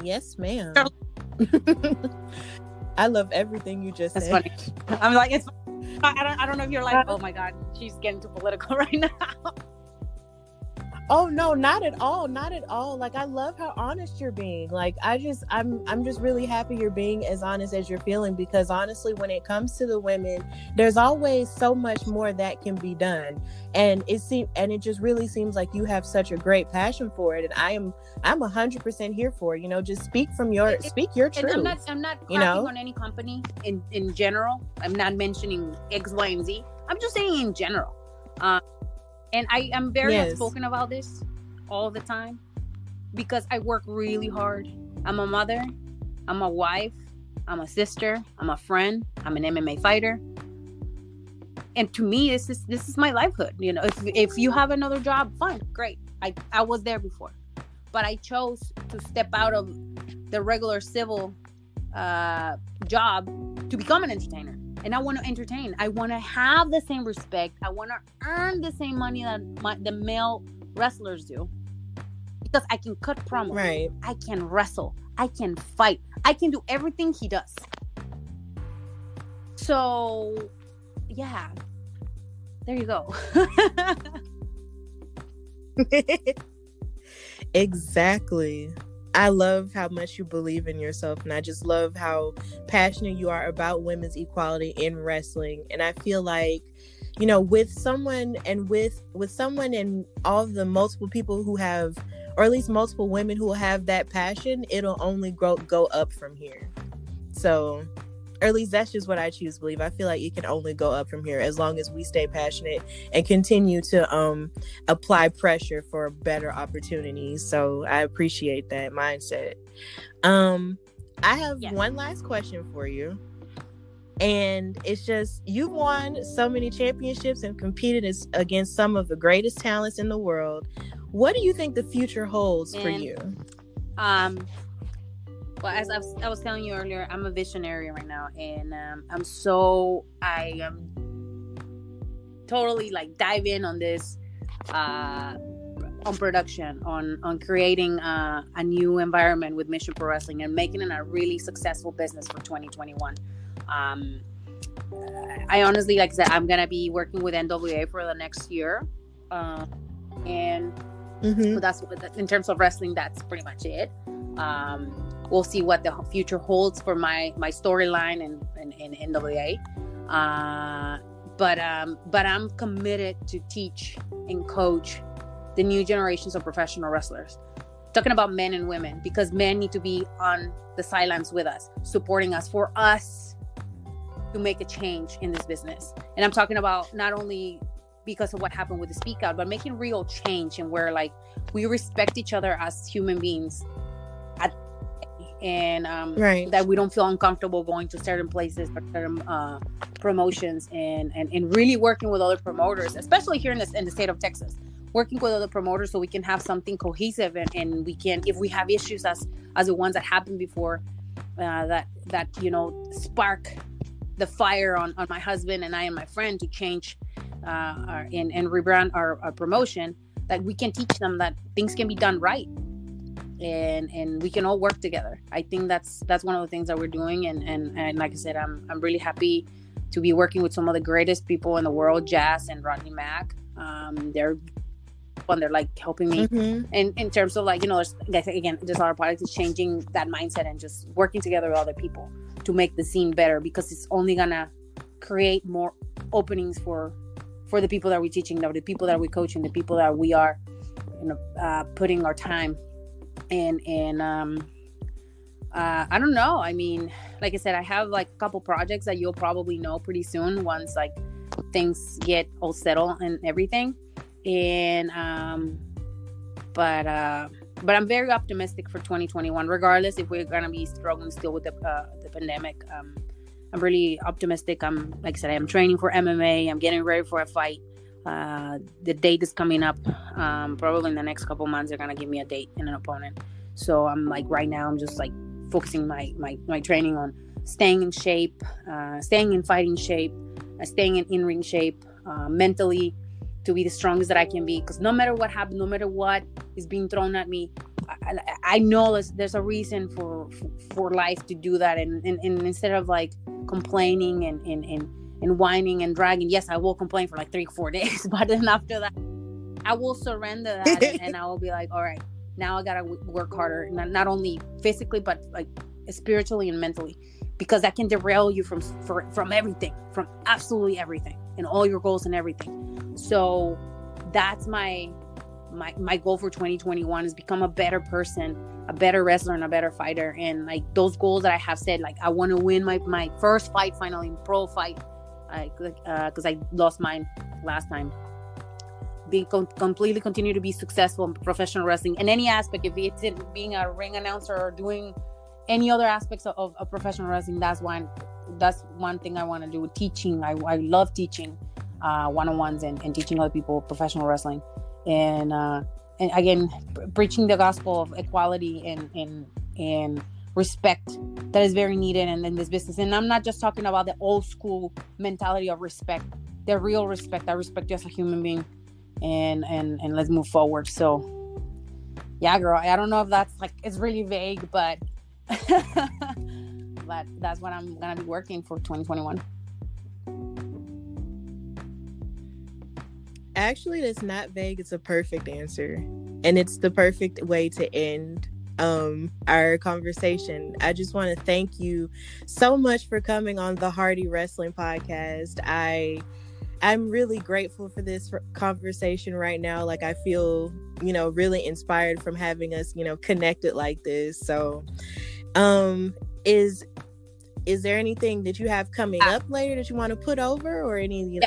Yes, ma'am. I love everything you just said. That's funny. I'm like, it's. I don't know if you're like, oh my God, she's getting too political right now. Oh no, not at all. Not at all. Like, I love how honest you're being. Like, I'm just really happy you're being as honest as you're feeling, because honestly, when it comes to the women, there's always so much more that can be done. And it just really seems like you have such a great passion for it. And I'm 100% here for it. Just speak your truth. I'm not cracking on any company in general. I'm not mentioning X, Y, and Z. I'm just saying in general. And I am very outspoken about this all the time, because I work really hard. I'm a mother, I'm a wife, I'm a sister, I'm a friend, I'm an MMA fighter. And to me, this is my livelihood. If you have another job, fine, great. I was there before. But I chose to step out of the regular civil job to become an entertainer. and I want to entertain. I want to have the same respect. I want to earn the same money that the male wrestlers do, because I can cut promos. Right. I can wrestle. I can fight. I can do everything he does. So, yeah. There you go. Exactly. I love how much you believe in yourself, and I just love how passionate you are about women's equality in wrestling. And I feel like, you know, with someone and all the multiple people who have, or at least multiple women who have that passion, it'll only go up from here. So, or at least that's just what I choose to believe. I feel like it can only go up from here as long as we stay passionate and continue to apply pressure for better opportunities. So I appreciate that mindset. I have one last question for you. And it's just, you've won so many championships and competed against some of the greatest talents in the world. What do you think the future holds for you? Well, as I was telling you earlier, I'm a visionary right now, and I am totally like dive in on this, on production, on creating a new environment with Mission Pro Wrestling and making it a really successful business for 2021. I honestly, like I said, I'm gonna be working with NWA for the next year, and so that's in terms of wrestling. That's pretty much it. We'll see what the future holds for my storyline in NWA. But I'm committed to teach and coach the new generations of professional wrestlers. Talking about men and women, because men need to be on the sidelines with us, supporting us, for us to make a change in this business. And I'm talking about not only because of what happened with the Speak Out, but making real change, and where like we respect each other as human beings. And that we don't feel uncomfortable going to certain places or certain promotions, and really working with other promoters, especially here in the state of Texas, working with other promoters so we can have something cohesive, and we can, if we have issues as the ones that happened before, that you know, spark the fire on my husband and I and my friend to change and rebrand our promotion, that we can teach them that things can be done right. And we can all work together. I think that's one of the things that we're doing, and like I said, I'm really happy to be working with some of the greatest people in the world, Jazz and Rodney Mack. They're like helping me, and in terms of like, you know, there's a lot of products changing that mindset and just working together with other people to make the scene better, because it's only gonna create more openings for the people that we're teaching, the people that we're coaching, the people that we are, you know, putting our time. And I don't know. I mean, like I said, I have like a couple projects that you'll probably know pretty soon once like things get all settled and everything. And but I'm very optimistic for 2021, regardless if we're gonna be struggling still with the pandemic. I'm really optimistic. Like I said, I'm training for MMA. I'm getting ready for a fight. The date is coming up. Probably in the next couple months, they're gonna give me a date and an opponent. So I'm like, right now, I'm just like focusing my training on staying in shape, staying in fighting shape, staying in ring shape, mentally, to be the strongest that I can be. Because no matter what happens, no matter what is being thrown at me, I know there's a reason for life to do that. And instead of like complaining and whining and dragging, yes, I will complain for like 3-4 days, but then after that, I will surrender that, and I will be like, all right, now I gotta work harder, not only physically but like spiritually and mentally, because that can derail you from everything, from absolutely everything, and all your goals and everything. So that's my goal for 2021, is become a better person, a better wrestler, and a better fighter. And like those goals that I have said, like I want to win my first fight finally, pro fight, because I lost mine last time. Completely continue to be successful in professional wrestling in any aspect. If it's in being a ring announcer or doing any other aspects of professional wrestling, that's one thing I want to do. Teaching, I love teaching one-on-ones and teaching other people professional wrestling, and again, preaching the gospel of equality and respect that is very needed in this business. And I'm not just talking about the old school mentality of respect, the real respect. I respect you as a human being, and let's move forward. So yeah, girl, I don't know if that's like, it's really vague, but but that's what I'm gonna be working for 2021. Actually, that's not vague. It's a perfect answer. And it's the perfect way to end our conversation. I just want to thank you so much for coming on the Hardy Wrestling Podcast. I'm really grateful for this conversation right now. Like, I feel, really inspired from having us, connected like this. So, is there anything that you have coming up later that you want to put over, or any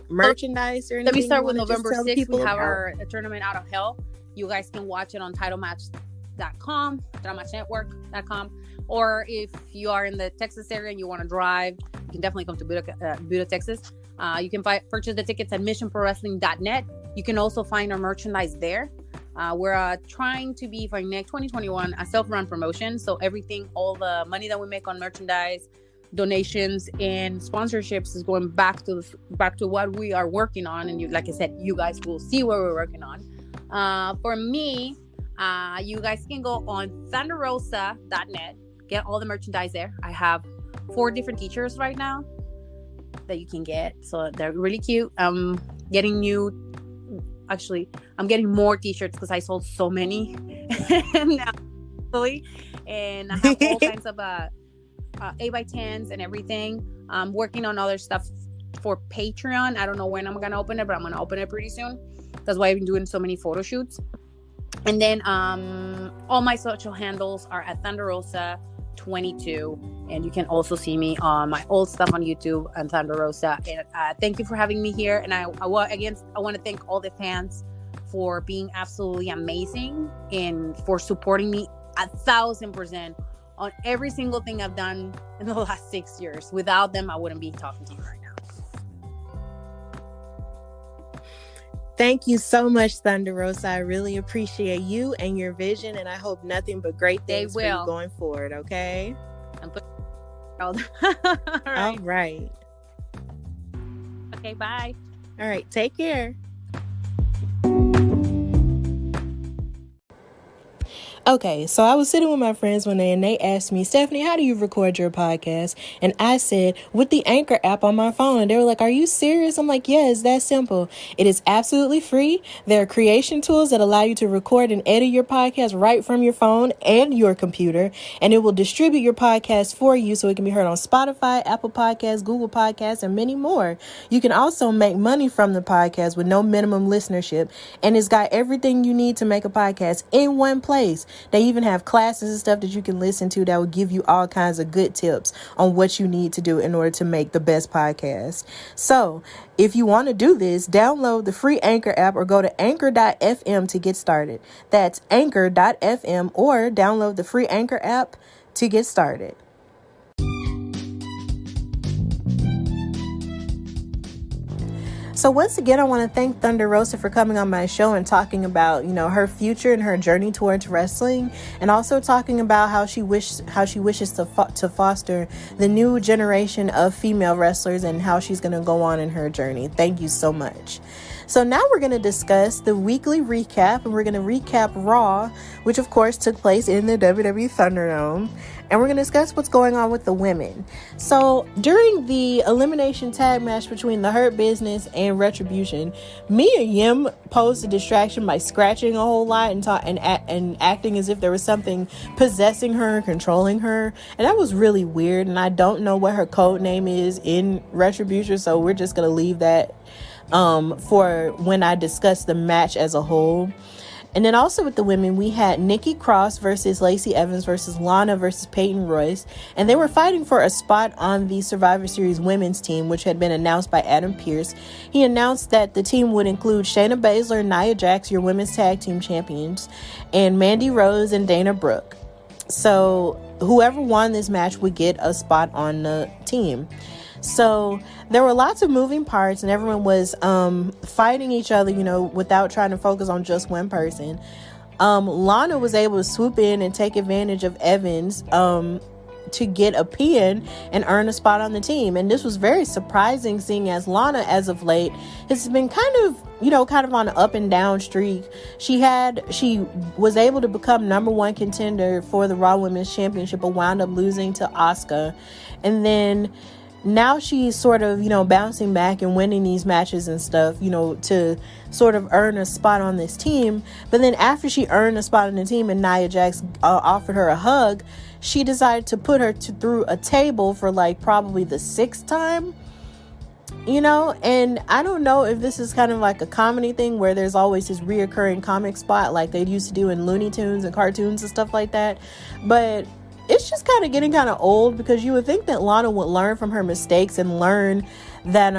merchandise or anything? Let me start with November 6th. We have our tournament Out of Hell. You guys can watch it on titlematch.com, titlematchnetwork.com. Or if you are in the Texas area and you want to drive, you can definitely come to Buda, Texas. You can purchase the tickets at missionprowrestling.net. You can also find our merchandise there. We're trying to be, for next 2021, a self-run promotion. So everything, all the money that we make on merchandise, donations, and sponsorships is going back to what we are working on. And like I said, you guys will see what we're working on. For me, you guys can go on thunderrosa.net, get all the merchandise there. I have 4 different t-shirts right now that you can get, so they're really cute. I'm getting more t-shirts because I sold so many now, and I have all kinds of 8x10s and everything. I'm working on other stuff for Patreon. I don't know when I'm gonna open it, but I'm gonna open it pretty soon. That's why I've been doing so many photo shoots. And then all my social handles are at Thunder Rosa 22, and you can also see me on my old stuff on YouTube and Thunder Rosa. And thank you for having me here. And I want to thank all the fans for being absolutely amazing and for supporting me 1,000% on every single thing I've done in the last 6 years. Without them, I wouldn't be talking to you right now. Thank you so much, Thunder Rosa. I really appreciate you and your vision, and I hope nothing but great things for you going forward, okay? All right. Okay, bye. All right, take care. Okay, so I was sitting with my friends one day and they asked me, Stephanie, how do you record your podcast? And I said, with the Anchor app on my phone. And they were like, are you serious? I'm like, yeah, it's that simple. It is absolutely free. There are creation tools that allow you to record and edit your podcast right from your phone and your computer. And it will distribute your podcast for you so it can be heard on Spotify, Apple Podcasts, Google Podcasts, and many more. You can also make money from the podcast with no minimum listenership. And it's got everything you need to make a podcast in one place. They even have classes and stuff that you can listen to that will give you all kinds of good tips on what you need to do in order to make the best podcast. So if you want to do this, download the free Anchor app or go to anchor.fm to get started. That's anchor.fm, or download the free Anchor app to get started. So once again, I want to thank Thunder Rosa for coming on my show and talking about, her future and her journey towards wrestling, and also talking about how she wishes to foster the new generation of female wrestlers and how she's going to go on in her journey. Thank you so much. So now we're going to discuss the weekly recap, and we're going to recap Raw, which of course took place in the WWE Thunderdome. And we're going to discuss what's going on with the women. So during the elimination tag match between the Hurt Business and Retribution, Mia Yim posed a distraction by scratching a whole lot and acting as if there was something possessing her, controlling her. And that was really weird. And I don't know what her code name is in Retribution, so we're just going to leave that for when I discuss the match as a whole. And then also with the women, we had Nikki Cross versus Lacey Evans versus Lana versus Peyton Royce. And they were fighting for a spot on the Survivor Series women's team, which had been announced by Adam Pearce. He announced that the team would include Shayna Baszler and Nia Jax, your women's tag team champions, and Mandy Rose and Dana Brooke. So whoever won this match would get a spot on the team. So there were lots of moving parts, and everyone was fighting each other, without trying to focus on just one person. Lana was able to swoop in and take advantage of Evans to get a pin and earn a spot on the team. And this was very surprising, seeing as Lana, as of late, has been kind of on an up and down streak. She was able to become number one contender for the Raw Women's Championship, but wound up losing to Asuka. And then now she's sort of, bouncing back and winning these matches and stuff, to sort of earn a spot on this team. But then after she earned a spot on the team and Nia Jax offered her a hug, she decided to put her through a table for like probably the 6th time, and I don't know if this is kind of like a comedy thing where there's always this reoccurring comic spot like they used to do in Looney Tunes and cartoons and stuff like that. But it's just kind of getting kind of old, because you would think that Lana would learn from her mistakes and learn that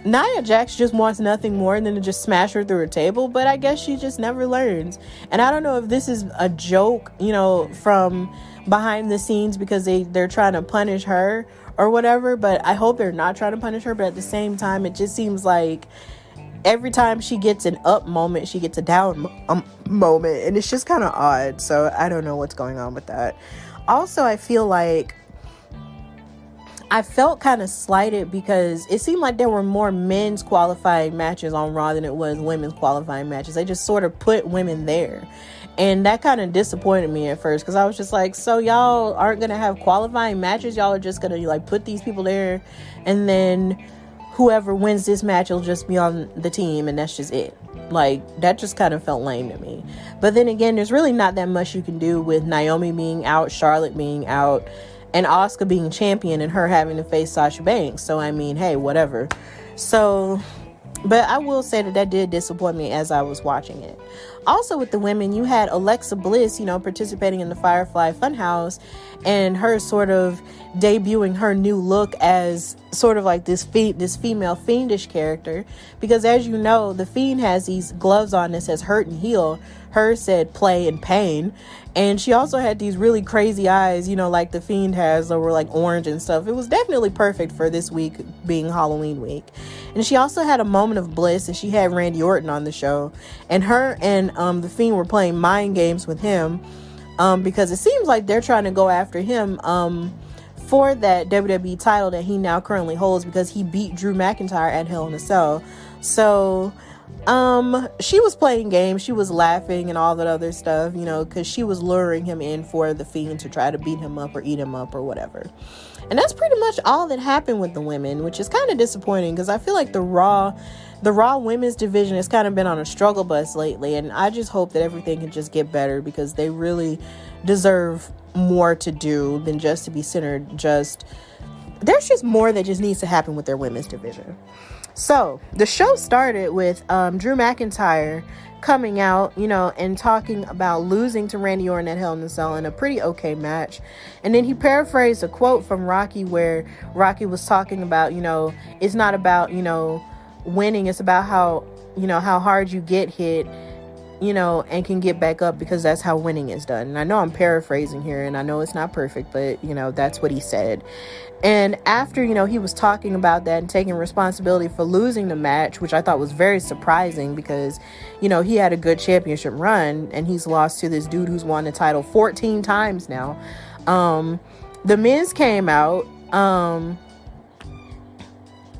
Nia Jax just wants nothing more than to just smash her through a table, but I guess she just never learns. And I don't know if this is a joke, from behind the scenes because they're trying to punish her or whatever, but I hope they're not trying to punish her. But at the same time, it just seems like every time she gets an up moment, she gets a down moment, and it's just kind of odd. So I don't know what's going on with that. Also, I feel like I felt kind of slighted because it seemed like there were more men's qualifying matches on Raw than it was women's qualifying matches. They just sort of put women there. And that kind of disappointed me at first, because I was just like, so y'all aren't going to have qualifying matches? Y'all are just going to like put these people there, and then whoever wins this match will just be on the team, and that's just it. Like, that just kind of felt lame to me. But then again, there's really not that much you can do with Naomi being out, Charlotte being out, and Asuka being champion and her having to face Sasha Banks. So, I mean, hey, whatever. So, but I will say that did disappoint me as I was watching it. Also, with the women, you had Alexa Bliss, participating in the Firefly Funhouse, and her sort of debuting her new look as sort of like this female fiendish character, because as you know, the Fiend has these gloves on that says hurt and heal. Hers said play and pain, and she also had these really crazy eyes, like the Fiend has, that were like orange and stuff. It was definitely perfect for this week being Halloween week. And she also had a moment of bliss, and she had Randy Orton on the show, and her and the Fiend were playing mind games with him, because it seems like they're trying to go after him for that WWE title that he now currently holds, because he beat Drew McIntyre at Hell in a Cell. So she was playing games, she was laughing and all that other stuff, because she was luring him in for the Fiend to try to beat him up or eat him up or whatever. And that's pretty much all that happened with the women, which is kind of disappointing, because I feel like the Raw women's division has kind of been on a struggle bus lately, and I just hope that everything can just get better, because they really deserve more to do than just to be centered. There's just more that just needs to happen with their women's division. So the show started with Drew McIntyre coming out, and talking about losing to Randy Orton at Hell in a Cell in a pretty okay match. And then he paraphrased a quote from Rocky, where Rocky was talking about, it's not about, winning, it's about how hard you get hit, and can get back up, because that's how winning is done. And I know I'm paraphrasing here, and I know it's not perfect, but that's what he said. And after he was talking about that and taking responsibility for losing the match, which I thought was very surprising, because he had a good championship run, and he's lost to this dude who's won the title 14 times now. The Miz came out,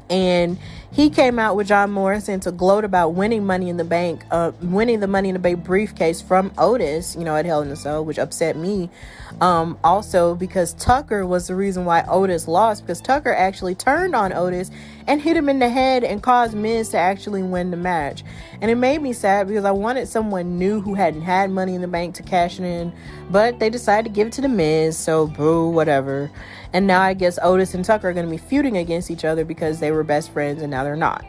and he came out with John Morrison to gloat about winning the Money in the Bank briefcase from Otis, at Hell in a Cell, which upset me. Also because Tucker was the reason why Otis lost, because Tucker actually turned on Otis and hit him in the head and caused Miz to actually win the match. And it made me sad, because I wanted someone new who hadn't had Money in the Bank to cash it in, but they decided to give it to the Miz, so boo, whatever. And now I guess Otis and Tucker are going to be feuding against each other because they were best friends, and now they're not.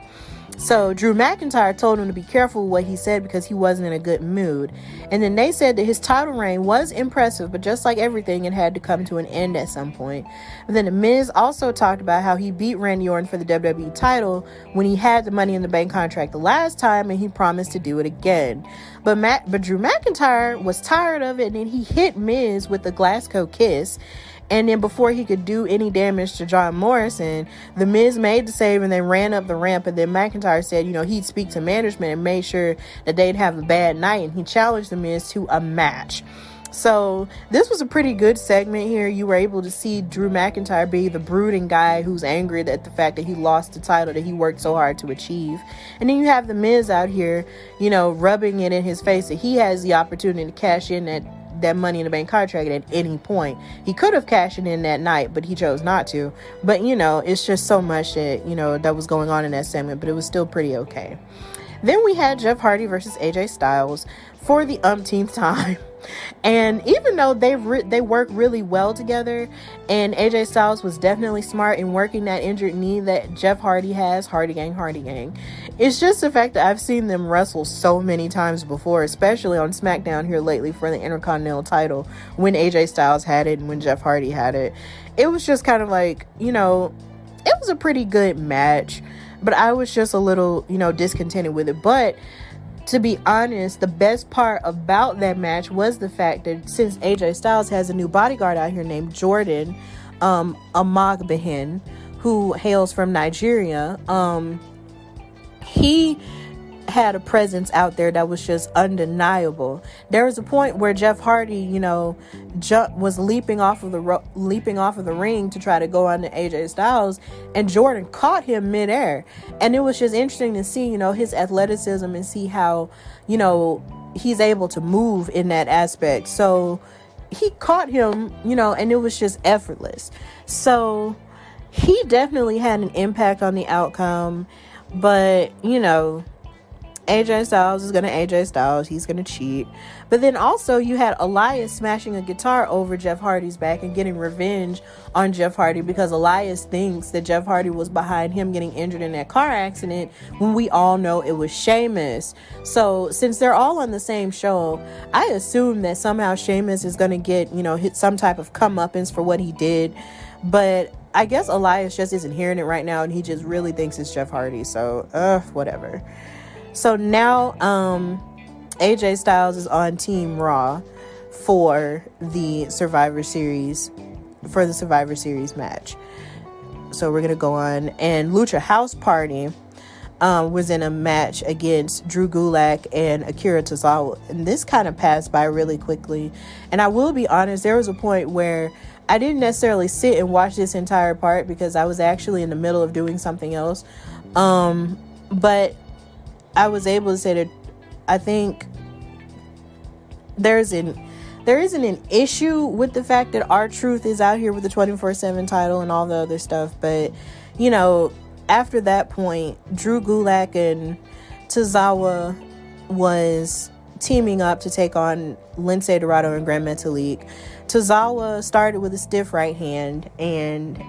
So Drew McIntyre told him to be careful with what he said, because he wasn't in a good mood. And then they said that his title reign was impressive, but just like everything, it had to come to an end at some point. And then the Miz also talked about how he beat Randy Orton for the WWE title when he had the Money in the Bank contract the last time, and he promised to do it again. But Drew McIntyre was tired of it, and then he hit Miz with the Glasgow kiss. And then before he could do any damage to John Morrison, The Miz made the save and then ran up the ramp. And then McIntyre said, he'd speak to management and made sure that they'd have a bad night. And he challenged The Miz to a match. So this was a pretty good segment here. You were able to see Drew McIntyre be the brooding guy who's angry at the fact that he lost the title that he worked so hard to achieve. And then you have The Miz out here, rubbing it in his face that he has the opportunity to cash in that Money in the Bank contract at any point. He could have cashed it in that night, but he chose not to. But, it's just so much that, that was going on in that segment, but it was still pretty okay. Then we had Jeff Hardy versus AJ Styles for the umpteenth time. And even though they work really well together, and AJ Styles was definitely smart in working that injured knee that Jeff Hardy has, Hardy Gang, it's just the fact that I've seen them wrestle so many times before, especially on SmackDown here lately for the Intercontinental title, when AJ Styles had it and when Jeff Hardy had it. It was just kind of like, it was a pretty good match, but I was just a little, discontented with it. But to be honest, the best part about that match was the fact that since AJ Styles has a new bodyguard out here named Jordan Amagbehin, who hails from Nigeria, he had a presence out there that was just undeniable. There was a point where Jeff Hardy, was leaping off of the ring to try to go on to AJ Styles, and Jordan caught him midair. And it was just interesting to see, his athleticism and see how, he's able to move in that aspect. So he caught him, and it was just effortless. So he definitely had an impact on the outcome. But, AJ Styles is going to AJ Styles. He's going to cheat. But then also you had Elias smashing a guitar over Jeff Hardy's back and getting revenge on Jeff Hardy because Elias thinks that Jeff Hardy was behind him getting injured in that car accident when we all know it was Sheamus. So since they're all on the same show, I assume that somehow Sheamus is going to get, hit some type of comeuppance for what he did. But I guess Elias just isn't hearing it right now and he just really thinks it's Jeff Hardy. So, whatever. So now AJ Styles is on Team Raw for the Survivor Series match. So we're going to go on. And Lucha House Party was in a match against Drew Gulak and Akira Tozawa. And this kind of passed by really quickly. And I will be honest, there was a point where I didn't necessarily sit and watch this entire part because I was actually in the middle of doing something else. But I was able to say that I think there isn't an issue with the fact that R-Truth is out here with the 24/7 title and all the other stuff. But, after that point, Drew Gulak and Tozawa was teaming up to take on Lince Dorado and Grand Metalik. Tozawa started with a stiff right hand and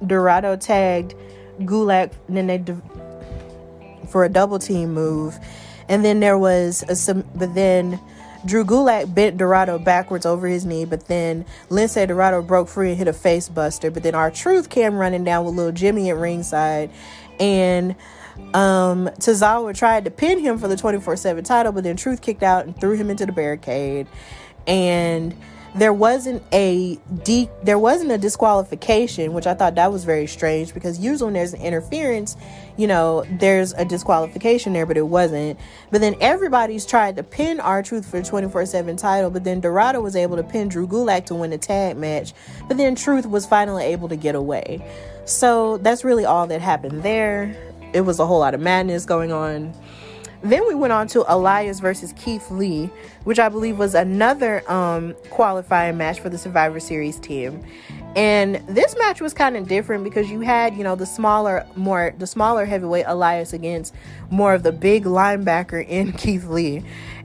Dorado tagged Gulak, and then for a double team move, and then there was but then Drew Gulak bent Dorado backwards over his knee, but then Lince Dorado broke free and hit a face buster. But then R-Truth came running down with little Jimmy at ringside, and Tozawa tried to pin him for the 24/7 title, but then Truth kicked out and threw him into the barricade, and there wasn't a disqualification, which I thought that was very strange because usually when there's an interference, there's a disqualification there, but it wasn't. But then everybody's tried to pin R-Truth for the 24/7 title, but then Dorado was able to pin Drew Gulak to win the tag match, but then Truth was finally able to get away. So that's really all that happened there. It was a whole lot of madness going on. Then we went on to Elias versus Keith Lee, which I believe was another qualifying match for the Survivor Series team. And this match was kind of different because you had, the smaller heavyweight Elias against more of the big linebacker in Keith Lee.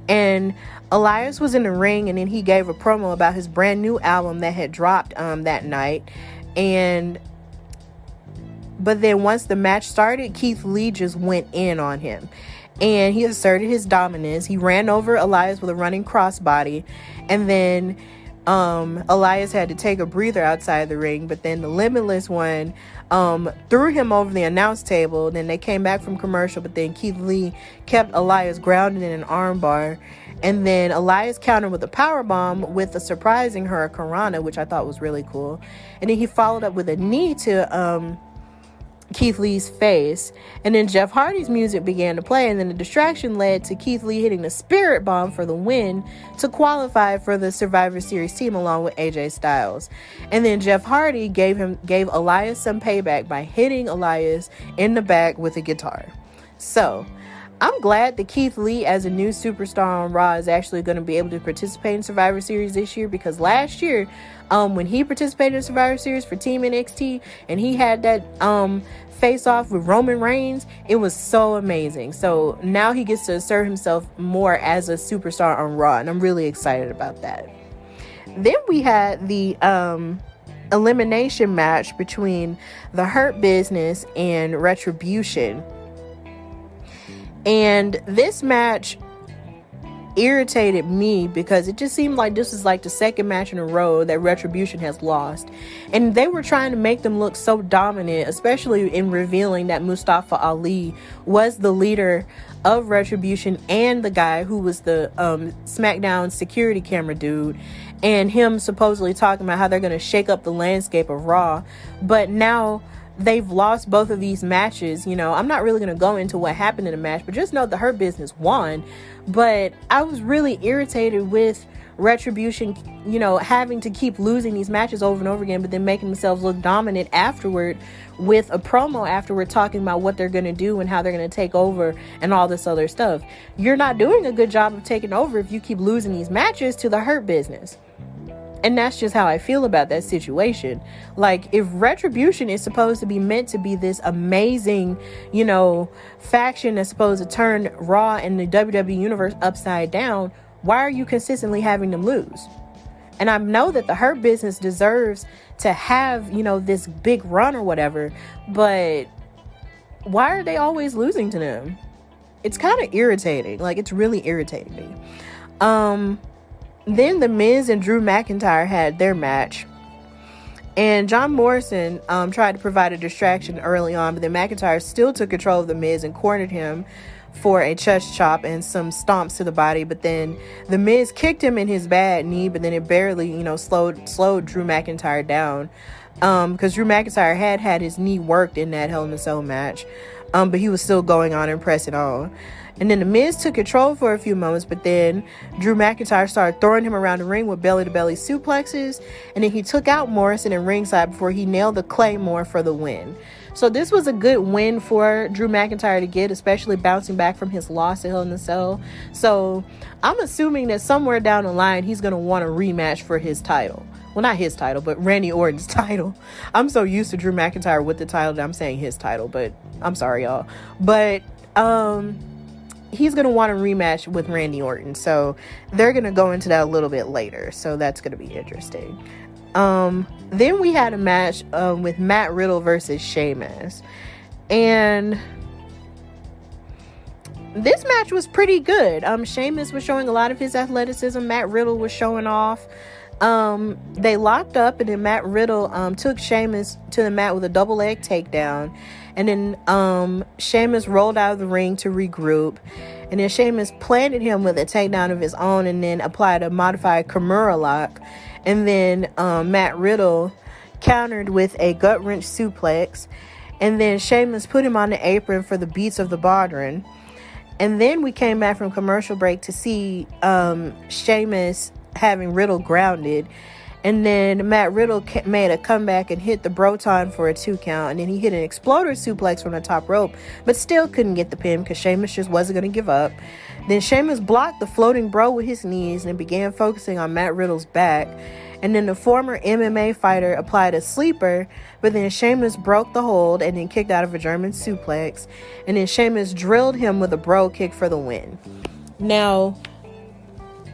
And Elias was in the ring, and then he gave a promo about his brand new album that had dropped that night. But then once the match started, Keith Lee just went in on him. And he asserted his dominance. He ran over Elias with a running crossbody. And then Elias had to take a breather outside the ring, but then the Limitless one threw him over the announce table. Then they came back from commercial, but then Keith Lee kept Elias grounded in an armbar. And then Elias countered with a powerbomb with a surprising Hurricanrana, which I thought was really cool. And then he followed up with a knee to Keith Lee's face. And then Jeff Hardy's music began to play, and then the distraction led to Keith Lee hitting the Spirit Bomb for the win to qualify for the Survivor Series team along with AJ Styles. And then Jeff Hardy gave Elias some payback by hitting Elias in the back with a guitar. So I'm glad that Keith Lee, as a new superstar on Raw, is actually going to be able to participate in Survivor Series this year, because last year, when he participated in Survivor Series for Team NXT and he had that face off with Roman Reigns, it was so amazing. So now he gets to assert himself more as a superstar on Raw, and I'm really excited about that. Then we had the elimination match between the Hurt Business and Retribution. And this match irritated me because it just seemed like this was like the second match in a row that Retribution has lost. And they were trying to make them look so dominant, especially in revealing that Mustafa Ali was the leader of Retribution and the guy who was the SmackDown security camera dude, and him supposedly talking about how they're going to shake up the landscape of Raw. But now they've lost both of these matches. You know, I'm not really going to go into what happened in the match, but just know the Hurt Business won. But I was really irritated with Retribution, you know, having to keep losing these matches over and over again, but then making themselves look dominant afterward with a promo afterward talking about what they're going to do and how they're going to take over and all this other stuff. You're not doing a good job of taking over if you keep losing these matches to the Hurt Business. And that's just how I feel about that situation. Like, if Retribution is supposed to be meant to be this amazing, you know, faction that's supposed to turn Raw and the WWE Universe upside down, why are you consistently having them lose? And I know that the Hurt Business deserves to have, you know, this big run or whatever, but why are they always losing to them? It's kind of irritating. Like, it's really irritating me. Then The Miz and Drew McIntyre had their match. And John Morrison tried to provide a distraction early on, but then McIntyre still took control of The Miz and cornered him for a chest chop and some stomps to the body. But then The Miz kicked him in his bad knee, but then it barely, you know, slowed Drew McIntyre down. Because Drew McIntyre had his knee worked in that Hell in a Cell match. But he was still going on and pressing on. And then The Miz took control for a few moments, but then Drew McIntyre started throwing him around the ring with belly-to-belly suplexes, and then he took out Morrison in ringside before he nailed the Claymore for the win. So this was a good win for Drew McIntyre to get, especially bouncing back from his loss to Hell in a Cell. So I'm assuming that somewhere down the line, he's going to want a rematch for his title. Well, not his title, but Randy Orton's title. I'm so used to Drew McIntyre with the title that I'm saying his title, but I'm sorry, y'all. But, he's going to want a rematch with Randy Orton. So they're going to go into that a little bit later. So that's going to be interesting. Then we had a match with Matt Riddle versus Sheamus. And this match was pretty good. Sheamus was showing a lot of his athleticism. Matt Riddle was showing off. They locked up, and then Matt Riddle took Sheamus to the mat with a double leg takedown. And then Sheamus rolled out of the ring to regroup. And then Sheamus planted him with a takedown of his own and then applied a modified Kimura lock. And then Matt Riddle countered with a gut wrench suplex. And then Sheamus put him on the apron for the beats of the Bodhrán. And then we came back from commercial break to see Sheamus having Riddle grounded. And then Matt Riddle made a comeback and hit the Broton for a 2 count. And then he hit an exploder suplex from the top rope, but still couldn't get the pin because Sheamus just wasn't going to give up. Then Sheamus blocked the floating bro with his knees and began focusing on Matt Riddle's back. And then the former MMA fighter applied a sleeper, but then Sheamus broke the hold and then kicked out of a German suplex. And then Sheamus drilled him with a bro kick for the win. Now,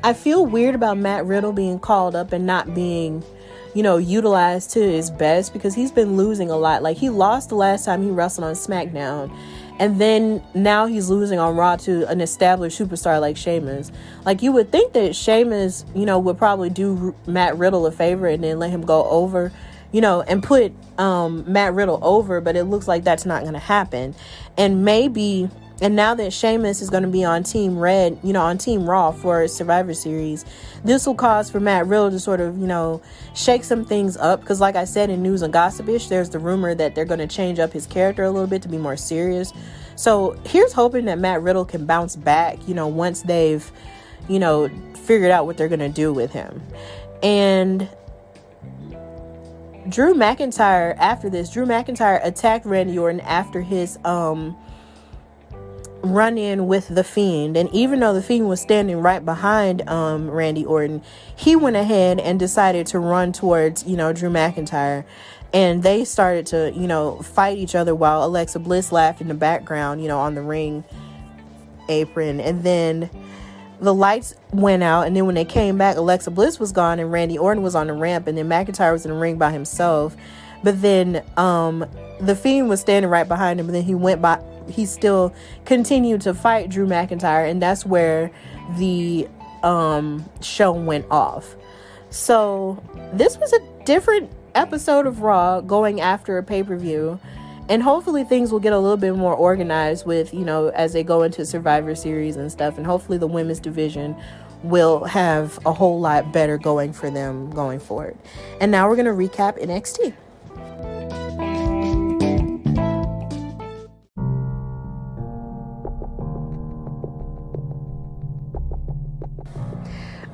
I feel weird about Matt Riddle being called up and not being, you know, utilized to his best because he's been losing a lot. Like, he lost the last time he wrestled on SmackDown. And then now he's losing on Raw to an established superstar like Sheamus. Like, you would think that Sheamus, would probably do Matt Riddle a favor and then let him go over, and put Matt Riddle over, but it looks like that's not going to happen. And now that Sheamus is going to be on Team Red, on Team Raw for Survivor Series, this will cause for Matt Riddle to sort of, shake some things up. Because like I said in News and Gossipish, there's the rumor that they're going to change up his character a little bit to be more serious. So here's hoping that Matt Riddle can bounce back, once they've, figured out what they're going to do with him. And Drew McIntyre attacked Randy Orton after his run-in with The Fiend. And even though The Fiend was standing right behind Randy Orton, he went ahead and decided to run towards, Drew McIntyre. And they started to, fight each other while Alexa Bliss laughed in the background, on the ring apron. And then the lights went out, and then when they came back, Alexa Bliss was gone and Randy Orton was on the ramp, and then McIntyre was in the ring by himself. But then The Fiend was standing right behind him, and then he still continued to fight Drew McIntyre, and that's where the show went off. So this was a different episode of Raw going after a pay-per-view. And hopefully things will get a little bit more organized with, as they go into Survivor Series and stuff. And hopefully the women's division will have a whole lot better going for them going forward. And now we're going to recap NXT.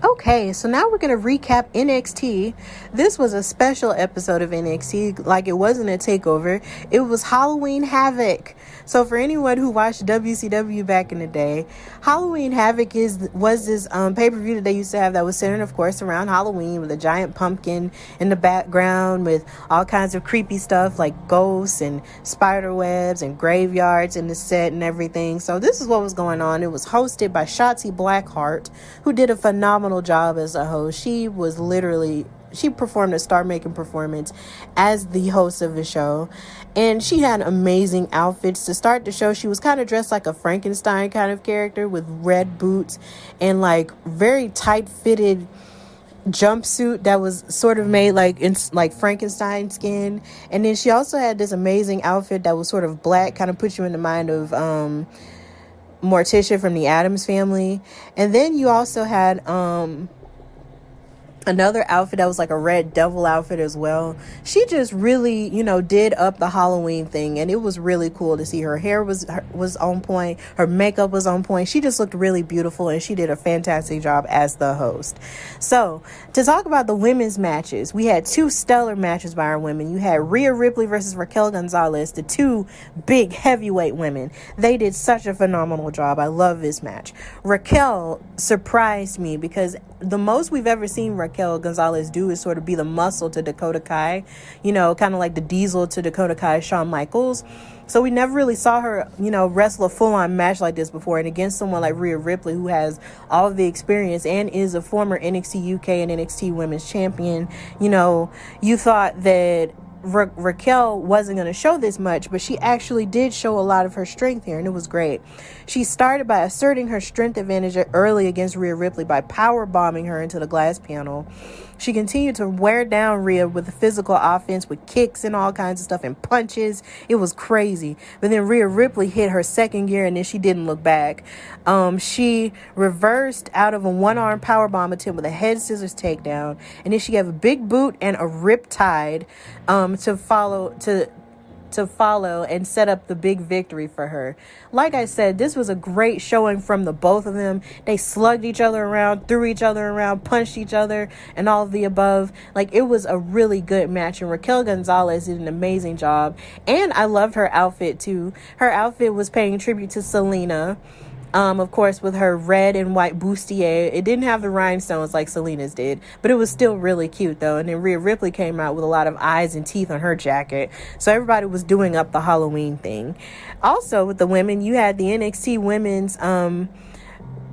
Okay, so now we're going to recap NXT. This was a special episode of NXT, like it wasn't a takeover. It was Halloween Havoc. So for anyone who watched WCW back in the day, Halloween Havoc was this pay-per-view that they used to have that was centered, of course, around Halloween, with a giant pumpkin in the background with all kinds of creepy stuff like ghosts and spider webs and graveyards in the set and everything. So this is what was going on. It was hosted by Shotzi Blackheart, who did a phenomenal job as a host. She performed a star-making performance as the host of the show, and she had amazing outfits. To start the show, she was kind of dressed like a Frankenstein kind of character with red boots and like very tight-fitted jumpsuit that was sort of made in Frankenstein skin. And then she also had this amazing outfit that was sort of black, kind of put you in the mind of Morticia from the Addams Family. And then you also had another outfit that was like a red devil outfit as well. She just really, did up the Halloween thing, and it was really cool to see. Her hair was on point, her makeup was on point. She just looked really beautiful, and she did a fantastic job as the host. So to talk about the women's matches, we had two stellar matches by our women. You had Rhea Ripley versus Raquel Gonzalez, the two big heavyweight women. They did such a phenomenal job. I love this match. Raquel surprised me because the most we've ever seen Raquel Gonzalez do is sort of be the muscle to Dakota Kai, kind of like the Diesel to Dakota Kai, Shawn Michaels. So we never really saw her, wrestle a full-on match like this before. And against someone like Rhea Ripley, who has all of the experience and is a former NXT UK and NXT Women's Champion, you thought that Raquel wasn't going to show this much, but she actually did show a lot of her strength here, and it was great. She started by asserting her strength advantage early against Rhea Ripley by power bombing her into the glass panel. She continued to wear down Rhea with the physical offense, with kicks and all kinds of stuff and punches. It was crazy. But then Rhea Ripley hit her second gear, and then she didn't look back. She reversed out of a one-arm powerbomb attempt with a head scissors takedown, and then she gave a big boot and a riptide to follow and set up the big victory for her. Like I said, this was a great showing from the both of them. They slugged each other around, threw each other around, punched each other, and all of the above. Like, it was a really good match, and Raquel Gonzalez did an amazing job. And I loved her outfit too. Her outfit was paying tribute to Selena. Of course, with her red and white bustier. It didn't have the rhinestones like Selena's did, but it was still really cute though. And then Rhea Ripley came out with a lot of eyes and teeth on her jacket. So everybody was doing up the Halloween thing. Also with the women, you had the NXT women's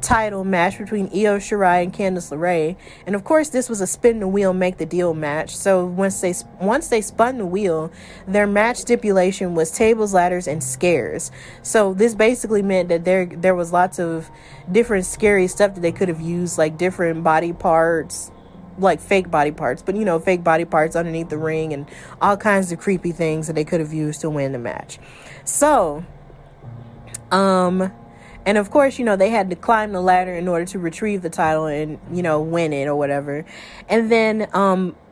title match between Io Shirai and Candice LeRae, and of course this was a spin the wheel make the deal match. So once they spun the wheel, their match stipulation was tables, ladders, and scares. So this basically meant that there was lots of different scary stuff that they could have used, like different body parts, like fake body parts, but fake body parts underneath the ring, and all kinds of creepy things that they could have used to win the match. So and of course, they had to climb the ladder in order to retrieve the title and, win it or whatever. And then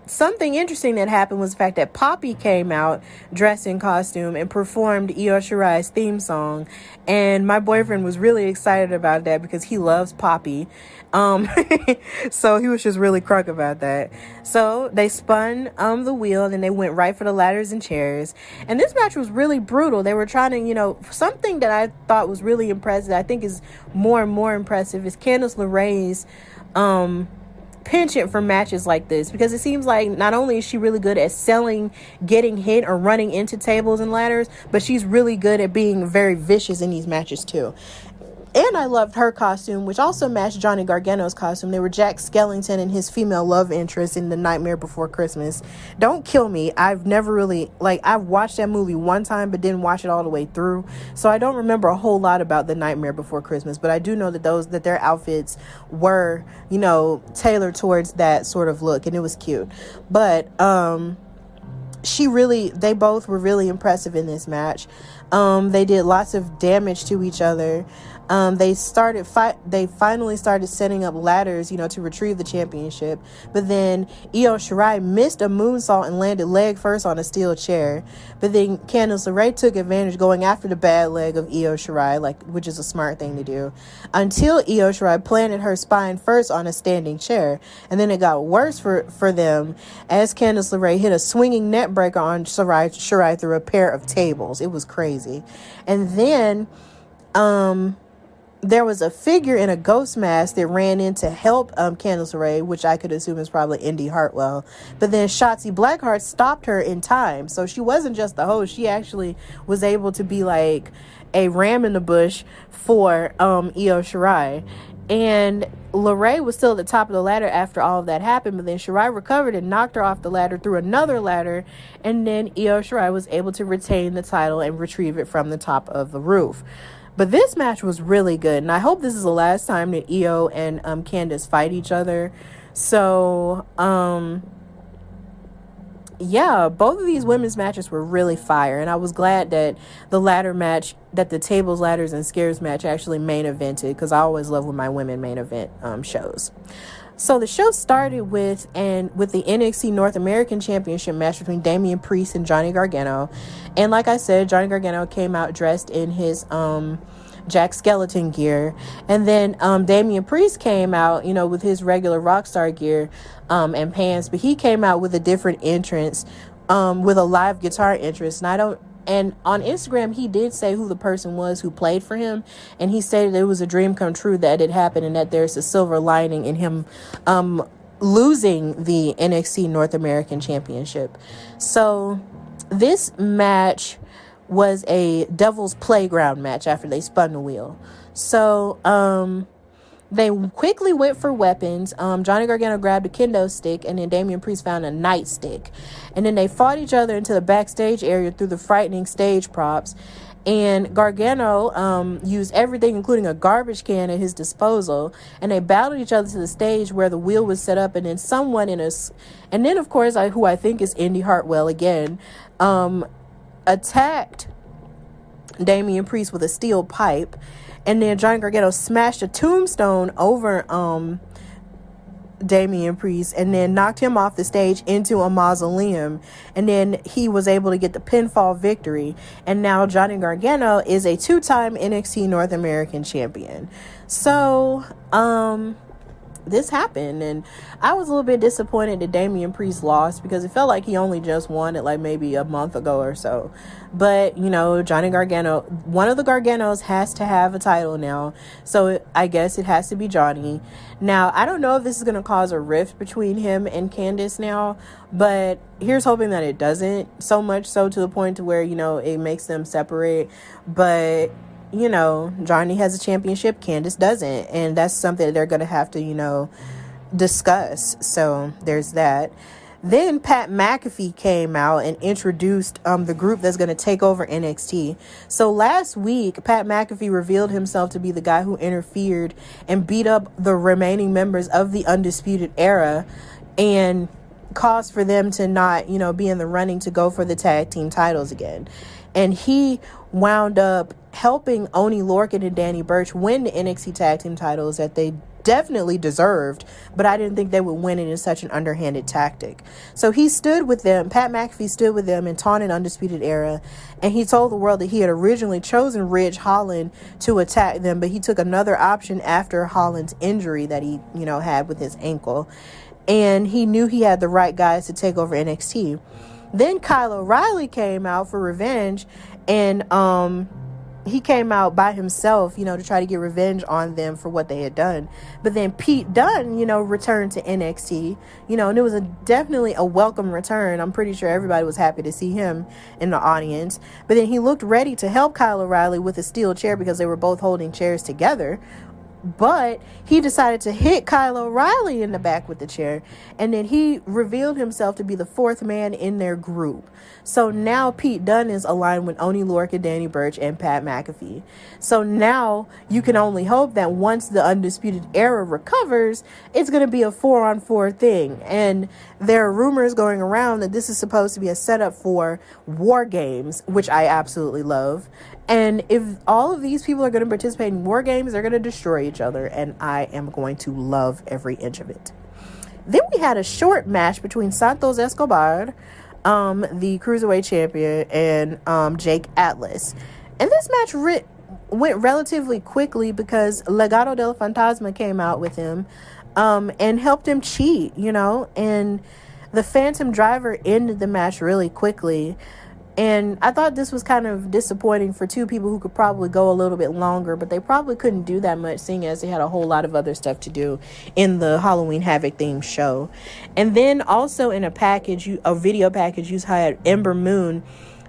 something interesting that happened was the fact that Poppy came out dressed in costume and performed Io Shirai's theme song. And my boyfriend was really excited about that because he loves Poppy. So he was just really crunk about that. So they spun the wheel, and then they went right for the ladders and chairs. And this match was really brutal. They were trying to, something that I thought was really impressive, I think is more and more impressive, is Candice LeRae's penchant for matches like this, because it seems like not only is she really good at selling getting hit or running into tables and ladders, but she's really good at being very vicious in these matches too. And I loved her costume, which also matched Johnny Gargano's costume. They were Jack Skellington and his female love interest in The Nightmare Before Christmas. Don't kill me. I've never really, I've watched that movie one time, but didn't watch it all the way through. So I don't remember a whole lot about The Nightmare Before Christmas, but I do know that their outfits were, tailored towards that sort of look, and it was cute. But, they both were really impressive in this match. They did lots of damage to each other. They finally started setting up ladders, to retrieve the championship. But then Io Shirai missed a moonsault and landed leg first on a steel chair. But then Candice LeRae took advantage, going after the bad leg of Io Shirai, which is a smart thing to do, until Io Shirai planted her spine first on a standing chair. And then it got worse for them as Candice LeRae hit a swinging net breaker on Shirai through a pair of tables. It was crazy. And then there was a figure in a ghost mask that ran in to help Candice LeRae, which I could assume is probably Indy Hartwell. But then Shotzi Blackheart stopped her in time. So she wasn't just the host. She actually was able to be like a ram in the bush for Io Shirai. And LeRae was still at the top of the ladder after all of that happened, but then Shirai recovered and knocked her off the ladder through another ladder, and then Io Shirai was able to retain the title and retrieve it from the top of the roof. But this match was really good, and I hope this is the last time that Io and Candice fight each other. So, yeah, both of these women's matches were really fire, and I was glad that the tables, ladders, and scares match actually main evented, because I always love when my women main event shows. So the show started with the NXT North American Championship match between Damian Priest and Johnny Gargano. And like I said, Johnny Gargano came out dressed in his Jack Skeleton gear. And then Damian Priest came out, with his regular Rockstar gear and pants. But he came out with a different entrance, with a live guitar entrance. And on Instagram, he did say who the person was who played for him. And he stated it was a dream come true that it happened, and that there's a silver lining in him losing the NXT North American Championship. So this match was a Devil's Playground match after they spun the wheel. So they quickly went for weapons. Johnny Gargano grabbed a kendo stick, and then Damian Priest found a nightstick. And then they fought each other into the backstage area through the frightening stage props. And Gargano used everything, including a garbage can, at his disposal. And they battled each other to the stage where the wheel was set up. And then and then, of course, who I think is Indy Hartwell again, attacked Damian Priest with a steel pipe. And then Johnny Gargano smashed a tombstone over Damian Priest, and then knocked him off the stage into a mausoleum. And then he was able to get the pinfall victory. And now Johnny Gargano is a 2-time NXT North American champion. So, this happened, and I was a little bit disappointed that Damian Priest lost, because it felt like he only just won it maybe a month ago or so. But Johnny Gargano, one of the Garganos, has to have a title now, so I guess it has to be Johnny. Now, I don't know if this is going to cause a rift between him and Candice now, but here's hoping that it doesn't, so much so to the point to where it makes them separate. But Johnny has a championship, Candice doesn't, and that's something that they're going to have to, discuss. So there's that. Then Pat McAfee came out and introduced the group that's going to take over NXT. So last week, Pat McAfee revealed himself to be the guy who interfered and beat up the remaining members of the Undisputed Era and caused for them to not, be in the running to go for the tag team titles again. And he wound up helping Oney Lorcan and Danny Burch win the NXT tag team titles that they definitely deserved, but I didn't think they would win it in such an underhanded tactic. So he stood with them, Pat McAfee stood with them and taunted Undisputed Era, and he told the world that he had originally chosen Ridge Holland to attack them, but he took another option after Holland's injury that he, had with his ankle, and he knew he had the right guys to take over NXT. Then Kyle O'Reilly came out for revenge, and he came out by himself, to try to get revenge on them for what they had done. But then Pete Dunne, returned to NXT, and it was definitely a welcome return. I'm pretty sure everybody was happy to see him in the audience. But then he looked ready to help Kyle O'Reilly with a steel chair because they were both holding chairs together. But he decided to hit Kyle O'Reilly in the back with the chair, and then he revealed himself to be the fourth man in their group. So now Pete Dunne is aligned with Oney Lorcan, Danny Burch, and Pat McAfee. So now you can only hope that once the Undisputed Era recovers, it's going to be a 4-on-4 thing. And there are rumors going around that this is supposed to be a setup for War Games, which I absolutely love. And if all of these people are going to participate in War Games, they're going to destroy each other, and I am going to love every inch of it. Then we had a short match between Santos Escobar, the Cruiserweight Champion, and Jake Atlas. And this match went relatively quickly because Legado del Fantasma came out with him and helped him cheat, and the Phantom Driver ended the match really quickly. And I thought this was kind of disappointing for two people who could probably go a little bit longer, but they probably couldn't do that much, seeing as they had a whole lot of other stuff to do in the Halloween Havoc themed show. And then also in a video package, you had Ember Moon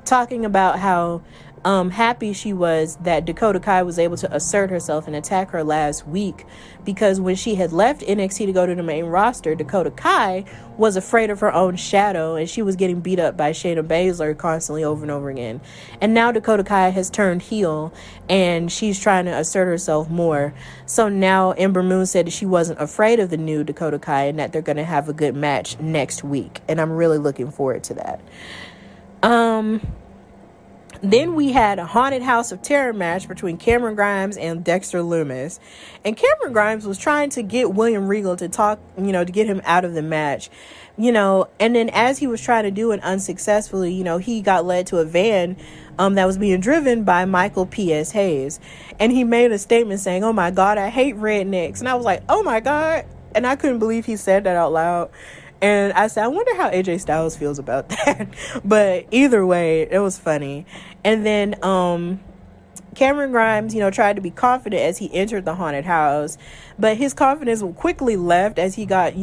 talking about how happy she was that Dakota Kai was able to assert herself and attack her last week, because when she had left NXT to go to the main roster, Dakota Kai was afraid of her own shadow, and she was getting beat up by Shayna Baszler constantly over and over again. And now Dakota Kai has turned heel, and she's trying to assert herself more. So now Ember Moon said that she wasn't afraid of the new Dakota Kai, and that they're going to have a good match next week, and I'm really looking forward to that. Then we had a Haunted House of Terror match between Cameron Grimes and Dexter Lumis. And Cameron Grimes was trying to get William Regal to talk, to get him out of the match. And then as he was trying to do it unsuccessfully, he got led to a van that was being driven by Michael P.S. Hayes. And he made a statement saying, "Oh my God, I hate rednecks." And I was like, oh my God. And I couldn't believe he said that out loud. And I said, I wonder how AJ Styles feels about that. But either way, it was funny. And then Cameron Grimes, tried to be confident as he entered the haunted house. But his confidence quickly left as he got,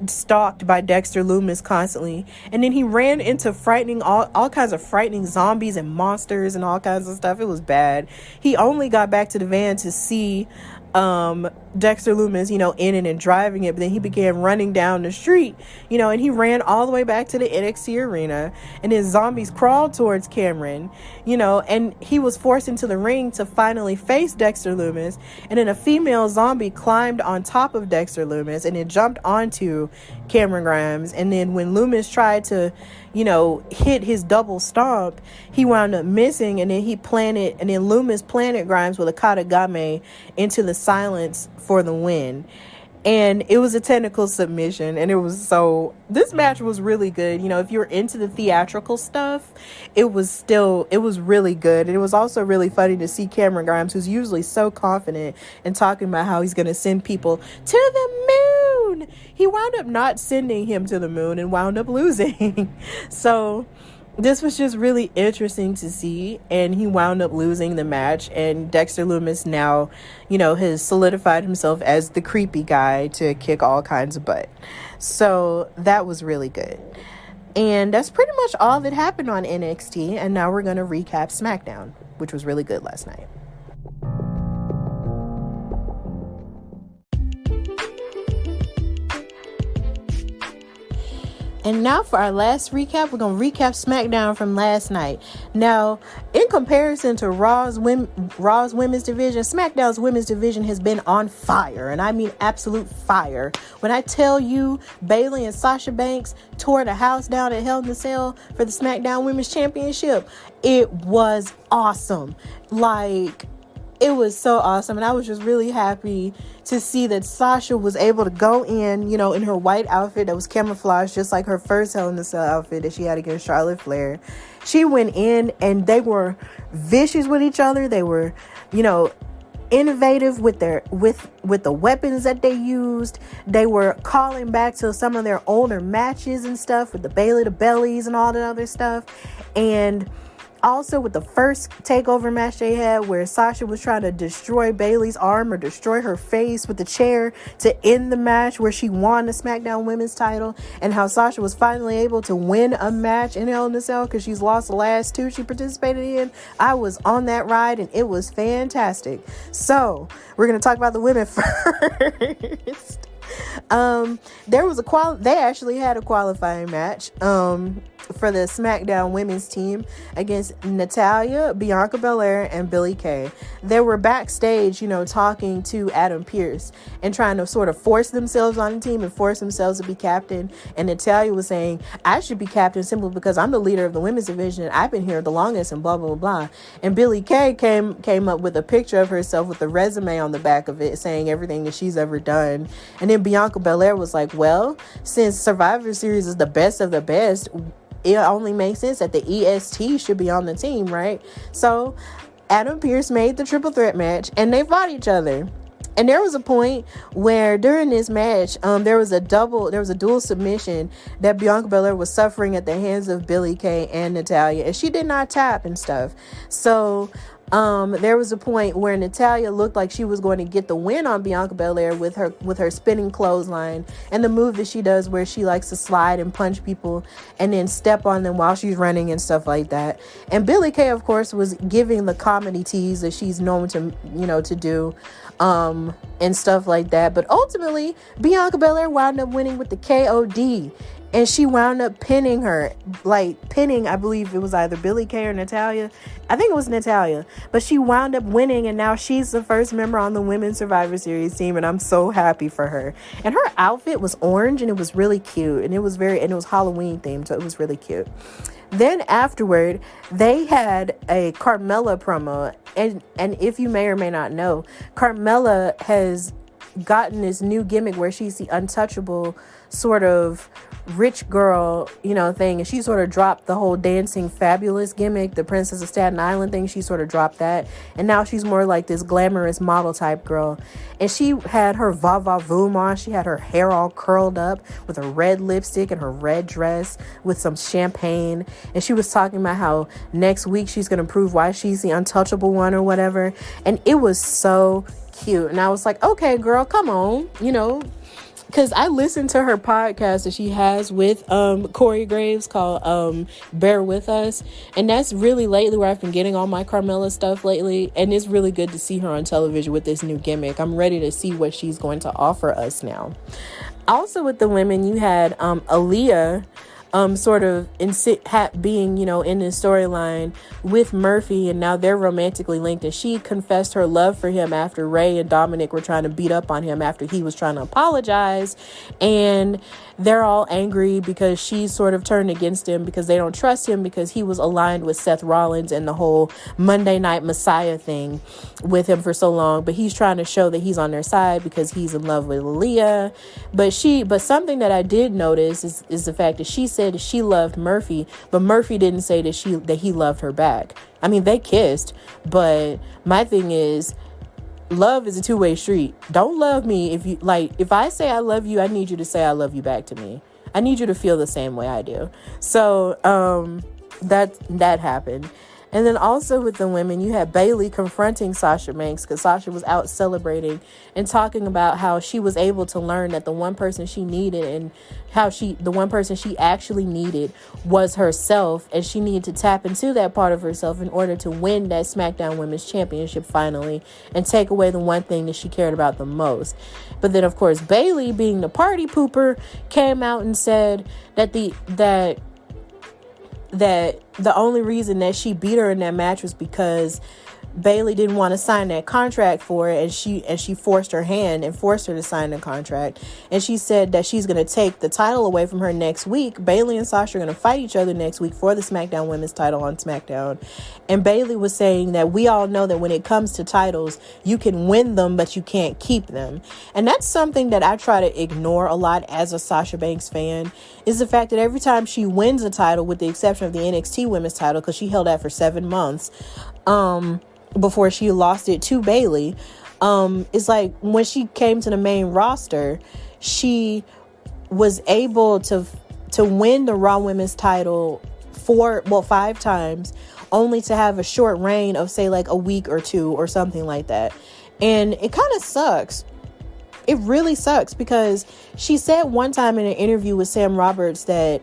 stalked by Dexter Lumis constantly. And then he ran into all kinds of frightening zombies and monsters and all kinds of stuff. It was bad. He only got back to the van to see Dexter Lumis, in it and driving it, but then he began running down the street, and he ran all the way back to the NXT arena, and then zombies crawled towards Cameron, and he was forced into the ring to finally face Dexter Lumis, and then a female zombie climbed on top of Dexter Lumis and then jumped onto Cameron Grimes, and then when Lumis tried to, hit his double stomp, he wound up missing, and then Lumis planted Grimes with a katagame into the silence for the win. And it was a technical submission, and this match was really good. If you're into the theatrical stuff, it was really good. And it was also really funny to see Cameron Grimes, who's usually so confident and talking about how he's going to send people to the moon. He wound up not sending him to the moon and wound up losing. So this was just really interesting to see, and he wound up losing the match, and Dexter Lumis now, has solidified himself as the creepy guy to kick all kinds of butt. So that was really good. And that's pretty much all that happened on NXT. And now we're going to recap SmackDown, which was really good last night. And now for our last recap, we're going to recap SmackDown from last night. Now, in comparison to Raw's women's division, SmackDown's women's division has been on fire. And I mean absolute fire. When I tell you Bayley and Sasha Banks tore the house down at Hell in a Cell for the SmackDown Women's Championship, it was awesome. Like, it was so awesome. And I was just really happy to see that Sasha was able to go in, in her white outfit that was camouflaged, just like her first Hell in a Cell outfit that she had against Charlotte Flair. She went in and they were vicious with each other. They were, innovative with the weapons that they used. They were calling back to some of their older matches and stuff with the Bayley to Bellies and all that other stuff. And also with the first takeover match they had where Sasha was trying to destroy Bayley's arm or destroy her face with the chair to end the match, where she won the SmackDown Women's title, and how Sasha was finally able to win a match in Hell in a Cell because she's lost the last two she participated in. I was on that ride and it was fantastic. So we're going to talk about the women first. They actually had a qualifying match for the SmackDown women's team against Natalya, Bianca Belair, and Billie Kay. They were backstage, talking to Adam Pearce and trying to sort of force themselves on the team and force themselves to be captain. And Natalya was saying, I should be captain simply because I'm the leader of the women's division and I've been here the longest and blah, blah, blah. And Billie Kay came up with a picture of herself with a resume on the back of it saying everything that she's ever done. And then Bianca Belair was like, well, since Survivor Series is the best of the best, it only makes sense that the EST should be on the team, right? So Adam Pearce made the triple threat match and they fought each other. And there was a point where during this match, there was a dual submission that Bianca Belair was suffering at the hands of Billie Kay and Natalya, and she did not tap and stuff. So there was a point where Natalya looked like she was going to get the win on Bianca Belair with her spinning clothesline and the move that she does where she likes to slide and punch people and then step on them while she's running and stuff like that. And Billie Kay, of course, was giving the comedy tease that she's known to do and stuff like that. But ultimately, Bianca Belair wound up winning with the KOD. And she wound up pinning her, I believe it was either Billie Kay or Natalya. I think it was Natalya. But she wound up winning, and now she's the first member on the Women's Survivor Series team, and I'm so happy for her. And her outfit was orange, and it was really cute. And it was Halloween themed, so it was really cute. Then afterward, they had a Carmella promo. And if you may or may not know, Carmella has gotten this new gimmick where she's the untouchable sort of rich girl, thing. And she sort of dropped the whole dancing fabulous gimmick, the Princess of Staten Island thing. She sort of dropped that. And now she's more like this glamorous model type girl. And she had her va-va-voom on. She had her hair all curled up with a red lipstick and her red dress with some champagne. And she was talking about how next week she's going to prove why she's the untouchable one or whatever. And it was so cute. And I was like, okay, girl, come on, because I listened to her podcast that she has with Corey Graves called Bear With Us. And that's really lately where I've been getting all my Carmella stuff lately. And it's really good to see her on television with this new gimmick. I'm ready to see what she's going to offer us now. Also with the women, you had Aaliyah sort of being, in this storyline with Murphy, and now they're romantically linked, and she confessed her love for him after Ray and Dominic were trying to beat up on him after he was trying to apologize, and they're all angry because she sort of turned against him because they don't trust him because he was aligned with Seth Rollins and the whole Monday Night Messiah thing with him for so long, but he's trying to show that he's on their side because he's in love with Aaliyah. But something that I did notice is the fact that she said that she loved Murphy, but Murphy didn't say that he loved her back. I mean, they kissed, but my thing is, love is a two-way street. Don't love me if I say I love you, I need you to say I love you back to me. I need you to feel the same way I do. So that happened. And then also with the women, you had Bayley confronting Sasha Banks because Sasha was out celebrating and talking about how she was able to learn that the one person she needed and the one person she actually needed was herself, and she needed to tap into that part of herself in order to win that SmackDown Women's Championship finally and take away the one thing that she cared about the most. But then, of course, Bayley, being the party pooper, came out and said that the only reason that she beat her in that match was because Bayley didn't want to sign that contract for it, and she forced her hand and forced her to sign the contract. And she said that she's going to take the title away from her next week. Bayley and Sasha are going to fight each other next week for the SmackDown Women's title on SmackDown. And Bayley was saying that we all know that when it comes to titles, you can win them, but you can't keep them. And that's something that I try to ignore a lot as a Sasha Banks fan, is the fact that every time she wins a title, with the exception of the NXT Women's title, because she held that for 7 months, before she lost it to Bayley, it's like when she came to the main roster, she was able to win the Raw Women's title 5 times, only to have a short reign of, say, like a week or 2 or something like that. And it kind of sucks. It really sucks, because she said one time in an interview with Sam Roberts that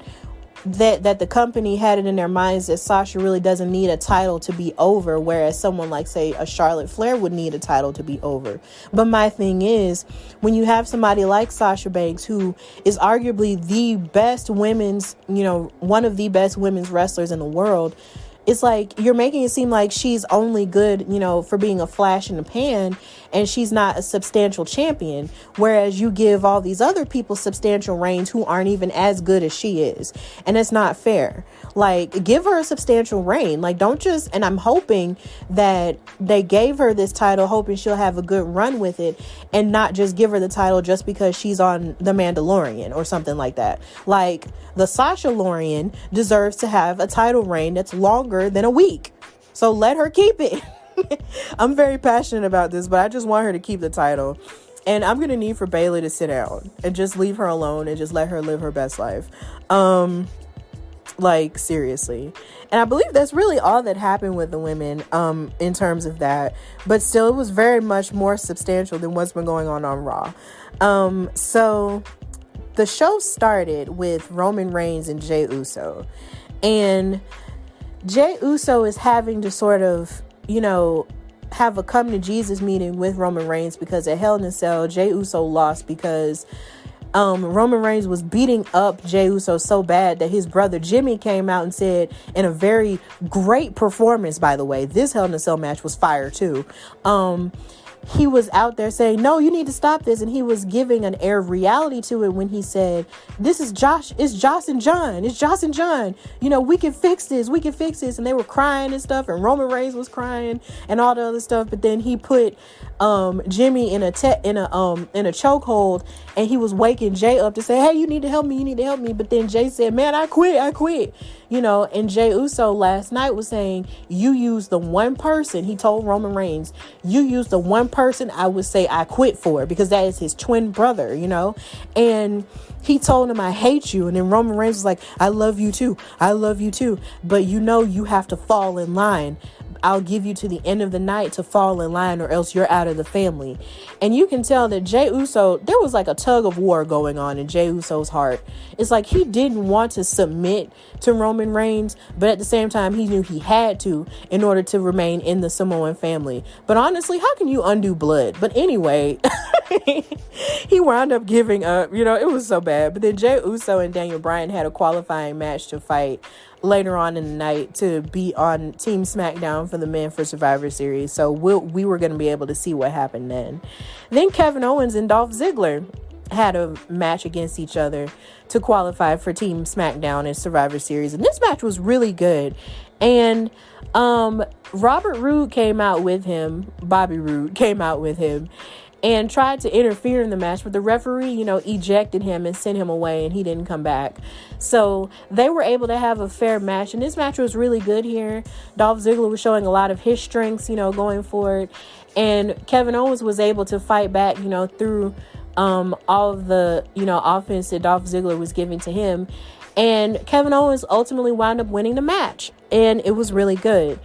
the company had it in their minds that Sasha really doesn't need a title to be over, whereas someone like, say, a Charlotte Flair would need a title to be over. But my thing is, when you have somebody like Sasha Banks, who is arguably the best women's, one of the best women's wrestlers in the world, it's like you're making it seem like she's only good, for being a flash in the pan, and she's not a substantial champion. Whereas you give all these other people substantial reigns who aren't even as good as she is. And it's not fair. Like, give her a substantial reign. Like, don't just, and I'm hoping that they gave her this title, hoping she'll have a good run with it, and not just give her the title just because she's on The Mandalorian or something like that. Like, the Sasha Lorian deserves to have a title reign that's longer than a week. So let her keep it. I'm very passionate about this, but I just want her to keep the title. And I'm going to need for Bayley to sit down and just leave her alone and just let her live her best life. Like, seriously. And I believe that's really all that happened with the women in terms of that. But still, it was very much more substantial than what's been going on Raw. So the show started with Roman Reigns and Jey Uso. And Jey Uso is having to sort of, have a come to Jesus meeting with Roman Reigns, because at Hell in a Cell, Jey Uso lost because Roman Reigns was beating up Jey Uso so bad that his brother Jimmy came out and said, in a very great performance, by the way, this Hell in a Cell match was fire too. He was out there saying, no, you need to stop this. And he was giving an air of reality to it when he said, this is Josh, it's Josh and John. It's Josh and John. We can fix this. We can fix this. And they were crying and stuff. And Roman Reigns was crying and all the other stuff. But then he put Jimmy in a chokehold, and he was waking Jay up to say, hey, you need to help me. You need to help me. But then Jay said, man, I quit. And Jey Uso last night was saying, you use the one person, he told Roman Reigns, you use the one person I would say I quit for, because that is his twin brother, and he told him, I hate you. And then Roman Reigns was like, I love you too. But you have to fall in line. I'll give you to the end of the night to fall in line, or else you're out of the family. And you can tell that Jey Uso, there was like a tug of war going on in Jey Uso's heart. It's like he didn't want to submit to Roman Reigns, but at the same time, he knew he had to in order to remain in the Samoan family. But honestly, how can you undo blood? But anyway, he wound up giving up. It was so bad. But then Jey Uso and Daniel Bryan had a qualifying match to fight later on in the night to be on Team SmackDown for the men for Survivor Series. So we were going to be able to see what happened then. Then Kevin Owens and Dolph Ziggler had a match against each other to qualify for Team SmackDown and Survivor Series. And this match was really good. And Bobby Roode came out with him, and tried to interfere in the match, but the referee, ejected him and sent him away, and he didn't come back. So they were able to have a fair match, and this match was really good here. Dolph Ziggler was showing a lot of his strengths, going forward, and Kevin Owens was able to fight back, through all of the, offense that Dolph Ziggler was giving to him. And Kevin Owens ultimately wound up winning the match. And it was really good.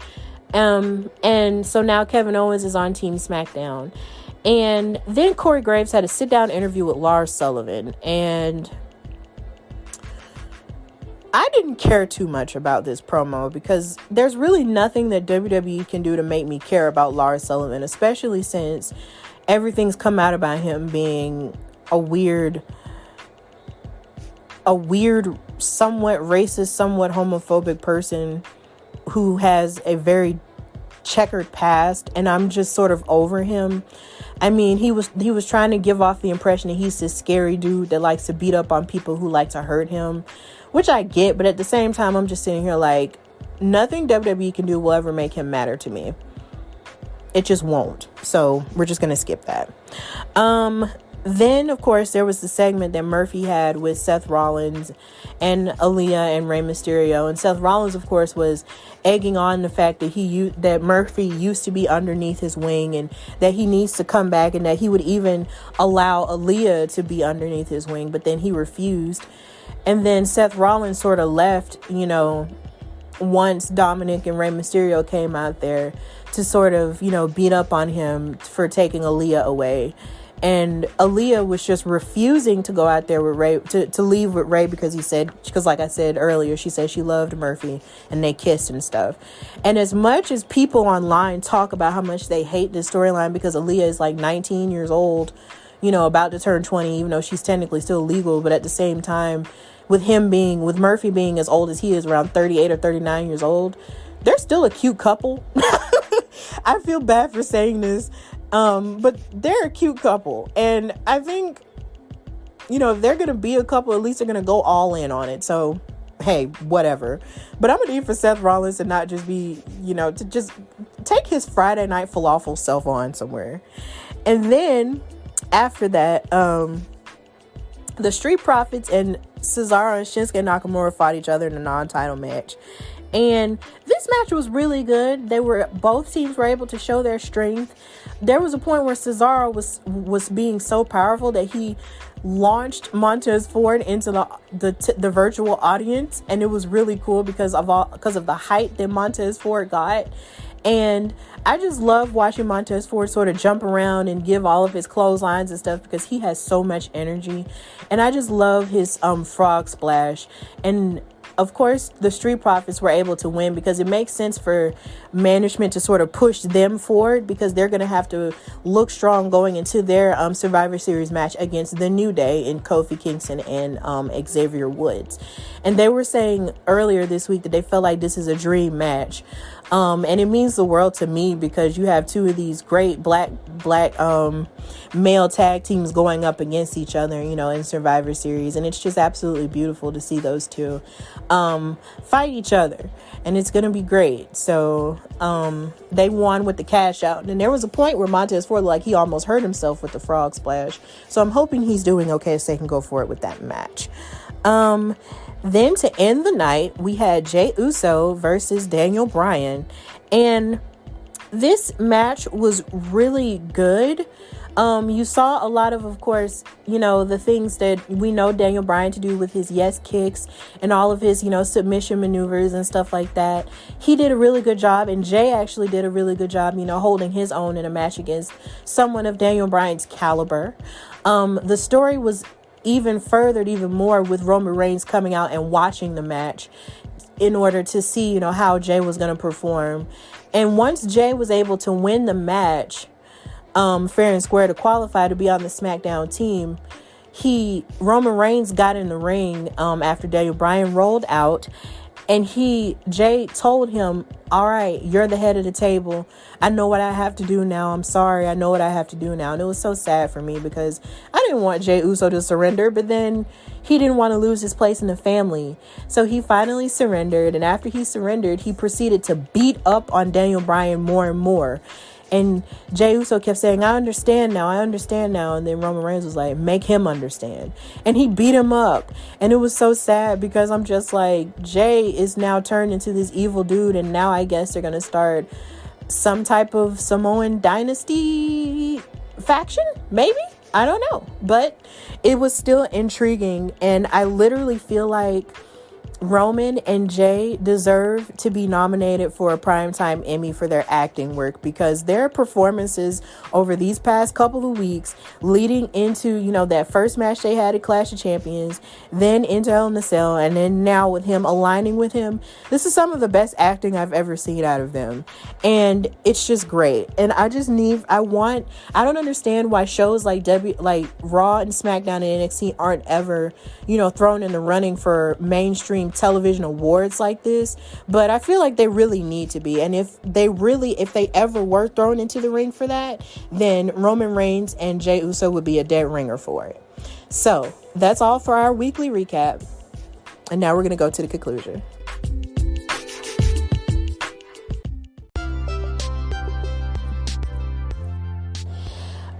And so now Kevin Owens is on Team SmackDown. And then Corey Graves had a sit-down interview with Lars Sullivan. And I didn't care too much about this promo because there's really nothing that WWE can do to make me care about Lars Sullivan, especially since everything's come out about him being a weird, somewhat racist, somewhat homophobic person who has a very checkered past, and I'm just sort of over him. I mean, he was trying to give off the impression that he's this scary dude that likes to beat up on people who like to hurt him, which I get, but at the same time, I'm just sitting here like, nothing WWE can do will ever make him matter to me. It just won't. So we're just going to skip that. Then, of course, there was the segment that Murphy had with Seth Rollins and Aaliyah and Rey Mysterio. And Seth Rollins, of course, was egging on the fact that that Murphy used to be underneath his wing and that he needs to come back and that he would even allow Aaliyah to be underneath his wing. But then he refused. And then Seth Rollins sort of left, once Dominic and Rey Mysterio came out there to sort of, beat up on him for taking Aaliyah away. And Aaliyah was just refusing to go out there with Rey, to leave with Rey because like I said earlier, she said she loved Murphy and they kissed and stuff. And as much as people online talk about how much they hate this storyline because Aaliyah is like 19 years old, about to turn 20, even though she's technically still legal, but at the same time, with Murphy being as old as he is, around 38 or 39 years old, they're still a cute couple. I feel bad for saying this. But they're a cute couple. And I think, if they're going to be a couple, at least they're going to go all in on it. So, hey, whatever. But I'm going to need for Seth Rollins to not just be, to just take his Friday night falafel self on somewhere. And then after that, the Street Profits and Cesaro and Shinsuke Nakamura fought each other in a non-title match. And this match was really good. Both teams were able to show their strength. There was a point where Cesaro was being so powerful that he launched Montez Ford into the virtual audience, and it was really cool because of the height that Montez Ford got. And I just love watching Montez Ford sort of jump around and give all of his clotheslines and stuff because he has so much energy. And I just love his frog splash. And of course, the Street Profits were able to win because it makes sense for management to sort of push them forward because they're going to have to look strong going into their Survivor Series match against The New Day in Kofi Kingston and Xavier Woods. And they were saying earlier this week that they felt like this is a dream match. And it means the world to me because you have two of these great black male tag teams going up against each other, in Survivor Series. And it's just absolutely beautiful to see those two fight each other. And it's going to be great. So they won with the cash out. And there was a point where Montez Ford, he almost hurt himself with the frog splash. So I'm hoping he's doing okay so they can go for it with that match. Then to end the night, we had Jey Uso versus Daniel Bryan. And this match was really good. You saw a lot of course, the things that we know Daniel Bryan to do with his yes kicks and all of his, submission maneuvers and stuff like that. He did a really good job, and Jey actually did a really good job, holding his own in a match against someone of Daniel Bryan's caliber. The story was even furthered even more with Roman Reigns coming out and watching the match in order to see, how Jey was going to perform. And once Jey was able to win the match, fair and square to qualify to be on the SmackDown team, Roman Reigns got in the ring after Daniel Bryan rolled out, and Jey told him, all right, you're the head of the table. I know what I have to do now. I'm sorry. I know what I have to do now. And it was so sad for me because I didn't want Jey Uso to surrender, but then he didn't want to lose his place in the family. So he finally surrendered. And after he surrendered, he proceeded to beat up on Daniel Bryan more and more. And Jey Uso kept saying, I understand now. And then Roman Reigns was like, make him understand. And he beat him up. And it was so sad because I'm just like, Jey is now turned into this evil dude. And now I guess they're going to start some type of Samoan dynasty faction, maybe? I don't know, but it was still intriguing. And I literally feel like Roman and Jay deserve to be nominated for a Primetime Emmy for their acting work, because their performances over these past couple of weeks leading into, that first match they had at Clash of Champions, then into Hell in a Cell, and then now with him aligning with him, this is some of the best acting I've ever seen out of them. And it's just great. And I don't understand why shows like Raw and SmackDown and NXT aren't ever, thrown in the running for mainstream television awards like this, but I feel like they really need to be. And if they ever were thrown into the ring for that, then Roman Reigns and Jey Uso would be a dead ringer for it. So that's all for our weekly recap, and now we're going to go to the conclusion.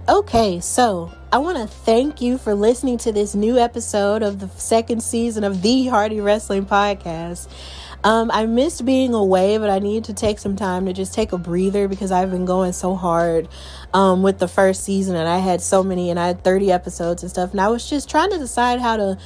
Okay, so I want to thank you for listening to this new episode of the second season of the Hardy Wrestling Podcast. I missed being away, but I needed to take some time to just take a breather because I've been going so hard with the first season, and I had 30 episodes and stuff, and I was just trying to decide how to,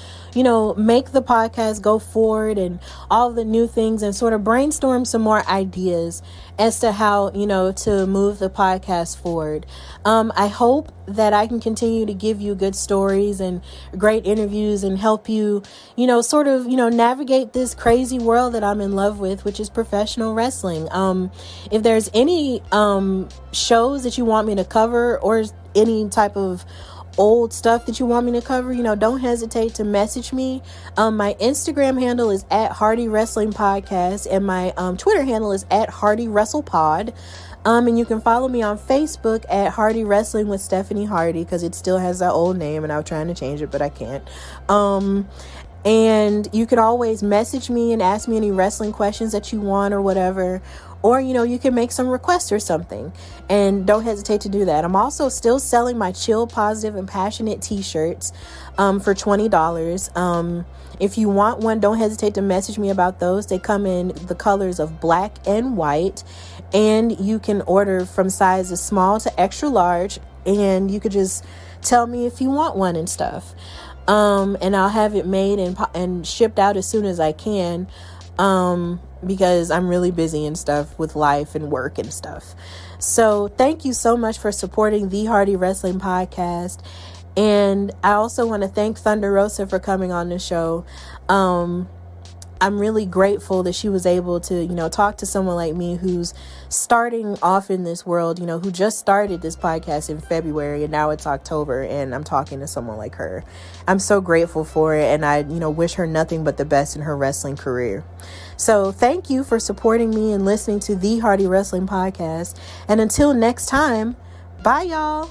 make the podcast go forward and all the new things, and sort of brainstorm some more ideas as to how, to move the podcast forward. I hope that I can continue to give you good stories and great interviews and help you, navigate this crazy world that I'm in love with, which is professional wrestling. If there's any shows that you want me to cover, or any type of old stuff that you want me to cover, don't hesitate to message me. My Instagram handle is at Hardy Wrestling Podcast, and my Twitter handle is at Hardy Wrestle Pod. And you can follow me on Facebook at Hardy Wrestling with Stephanie Hardy, because it still has that old name and I'm trying to change it, but I can't. And you can always message me and ask me any wrestling questions that you want or whatever. Or, you can make some requests or something, and don't hesitate to do that. I'm also still selling my Chill, Positive, and Passionate t-shirts for $20. If you want one, don't hesitate to message me about those. They come in the colors of black and white, and you can order from sizes small to extra large, and you could just tell me if you want one and stuff. And I'll have it made and shipped out as soon as I can. Because I'm really busy and stuff with life and work and stuff. So thank you so much for supporting the Hardy Wrestling Podcast. And I also want to thank Thunder Rosa for coming on the show. I'm really grateful that she was able to, talk to someone like me who's starting off in this world, who just started this podcast in February, and now it's October, and I'm talking to someone like her. I'm so grateful for it, and I, wish her nothing but the best in her wrestling career. So thank you for supporting me and listening to the Hardy Wrestling Podcast. And until next time, bye y'all.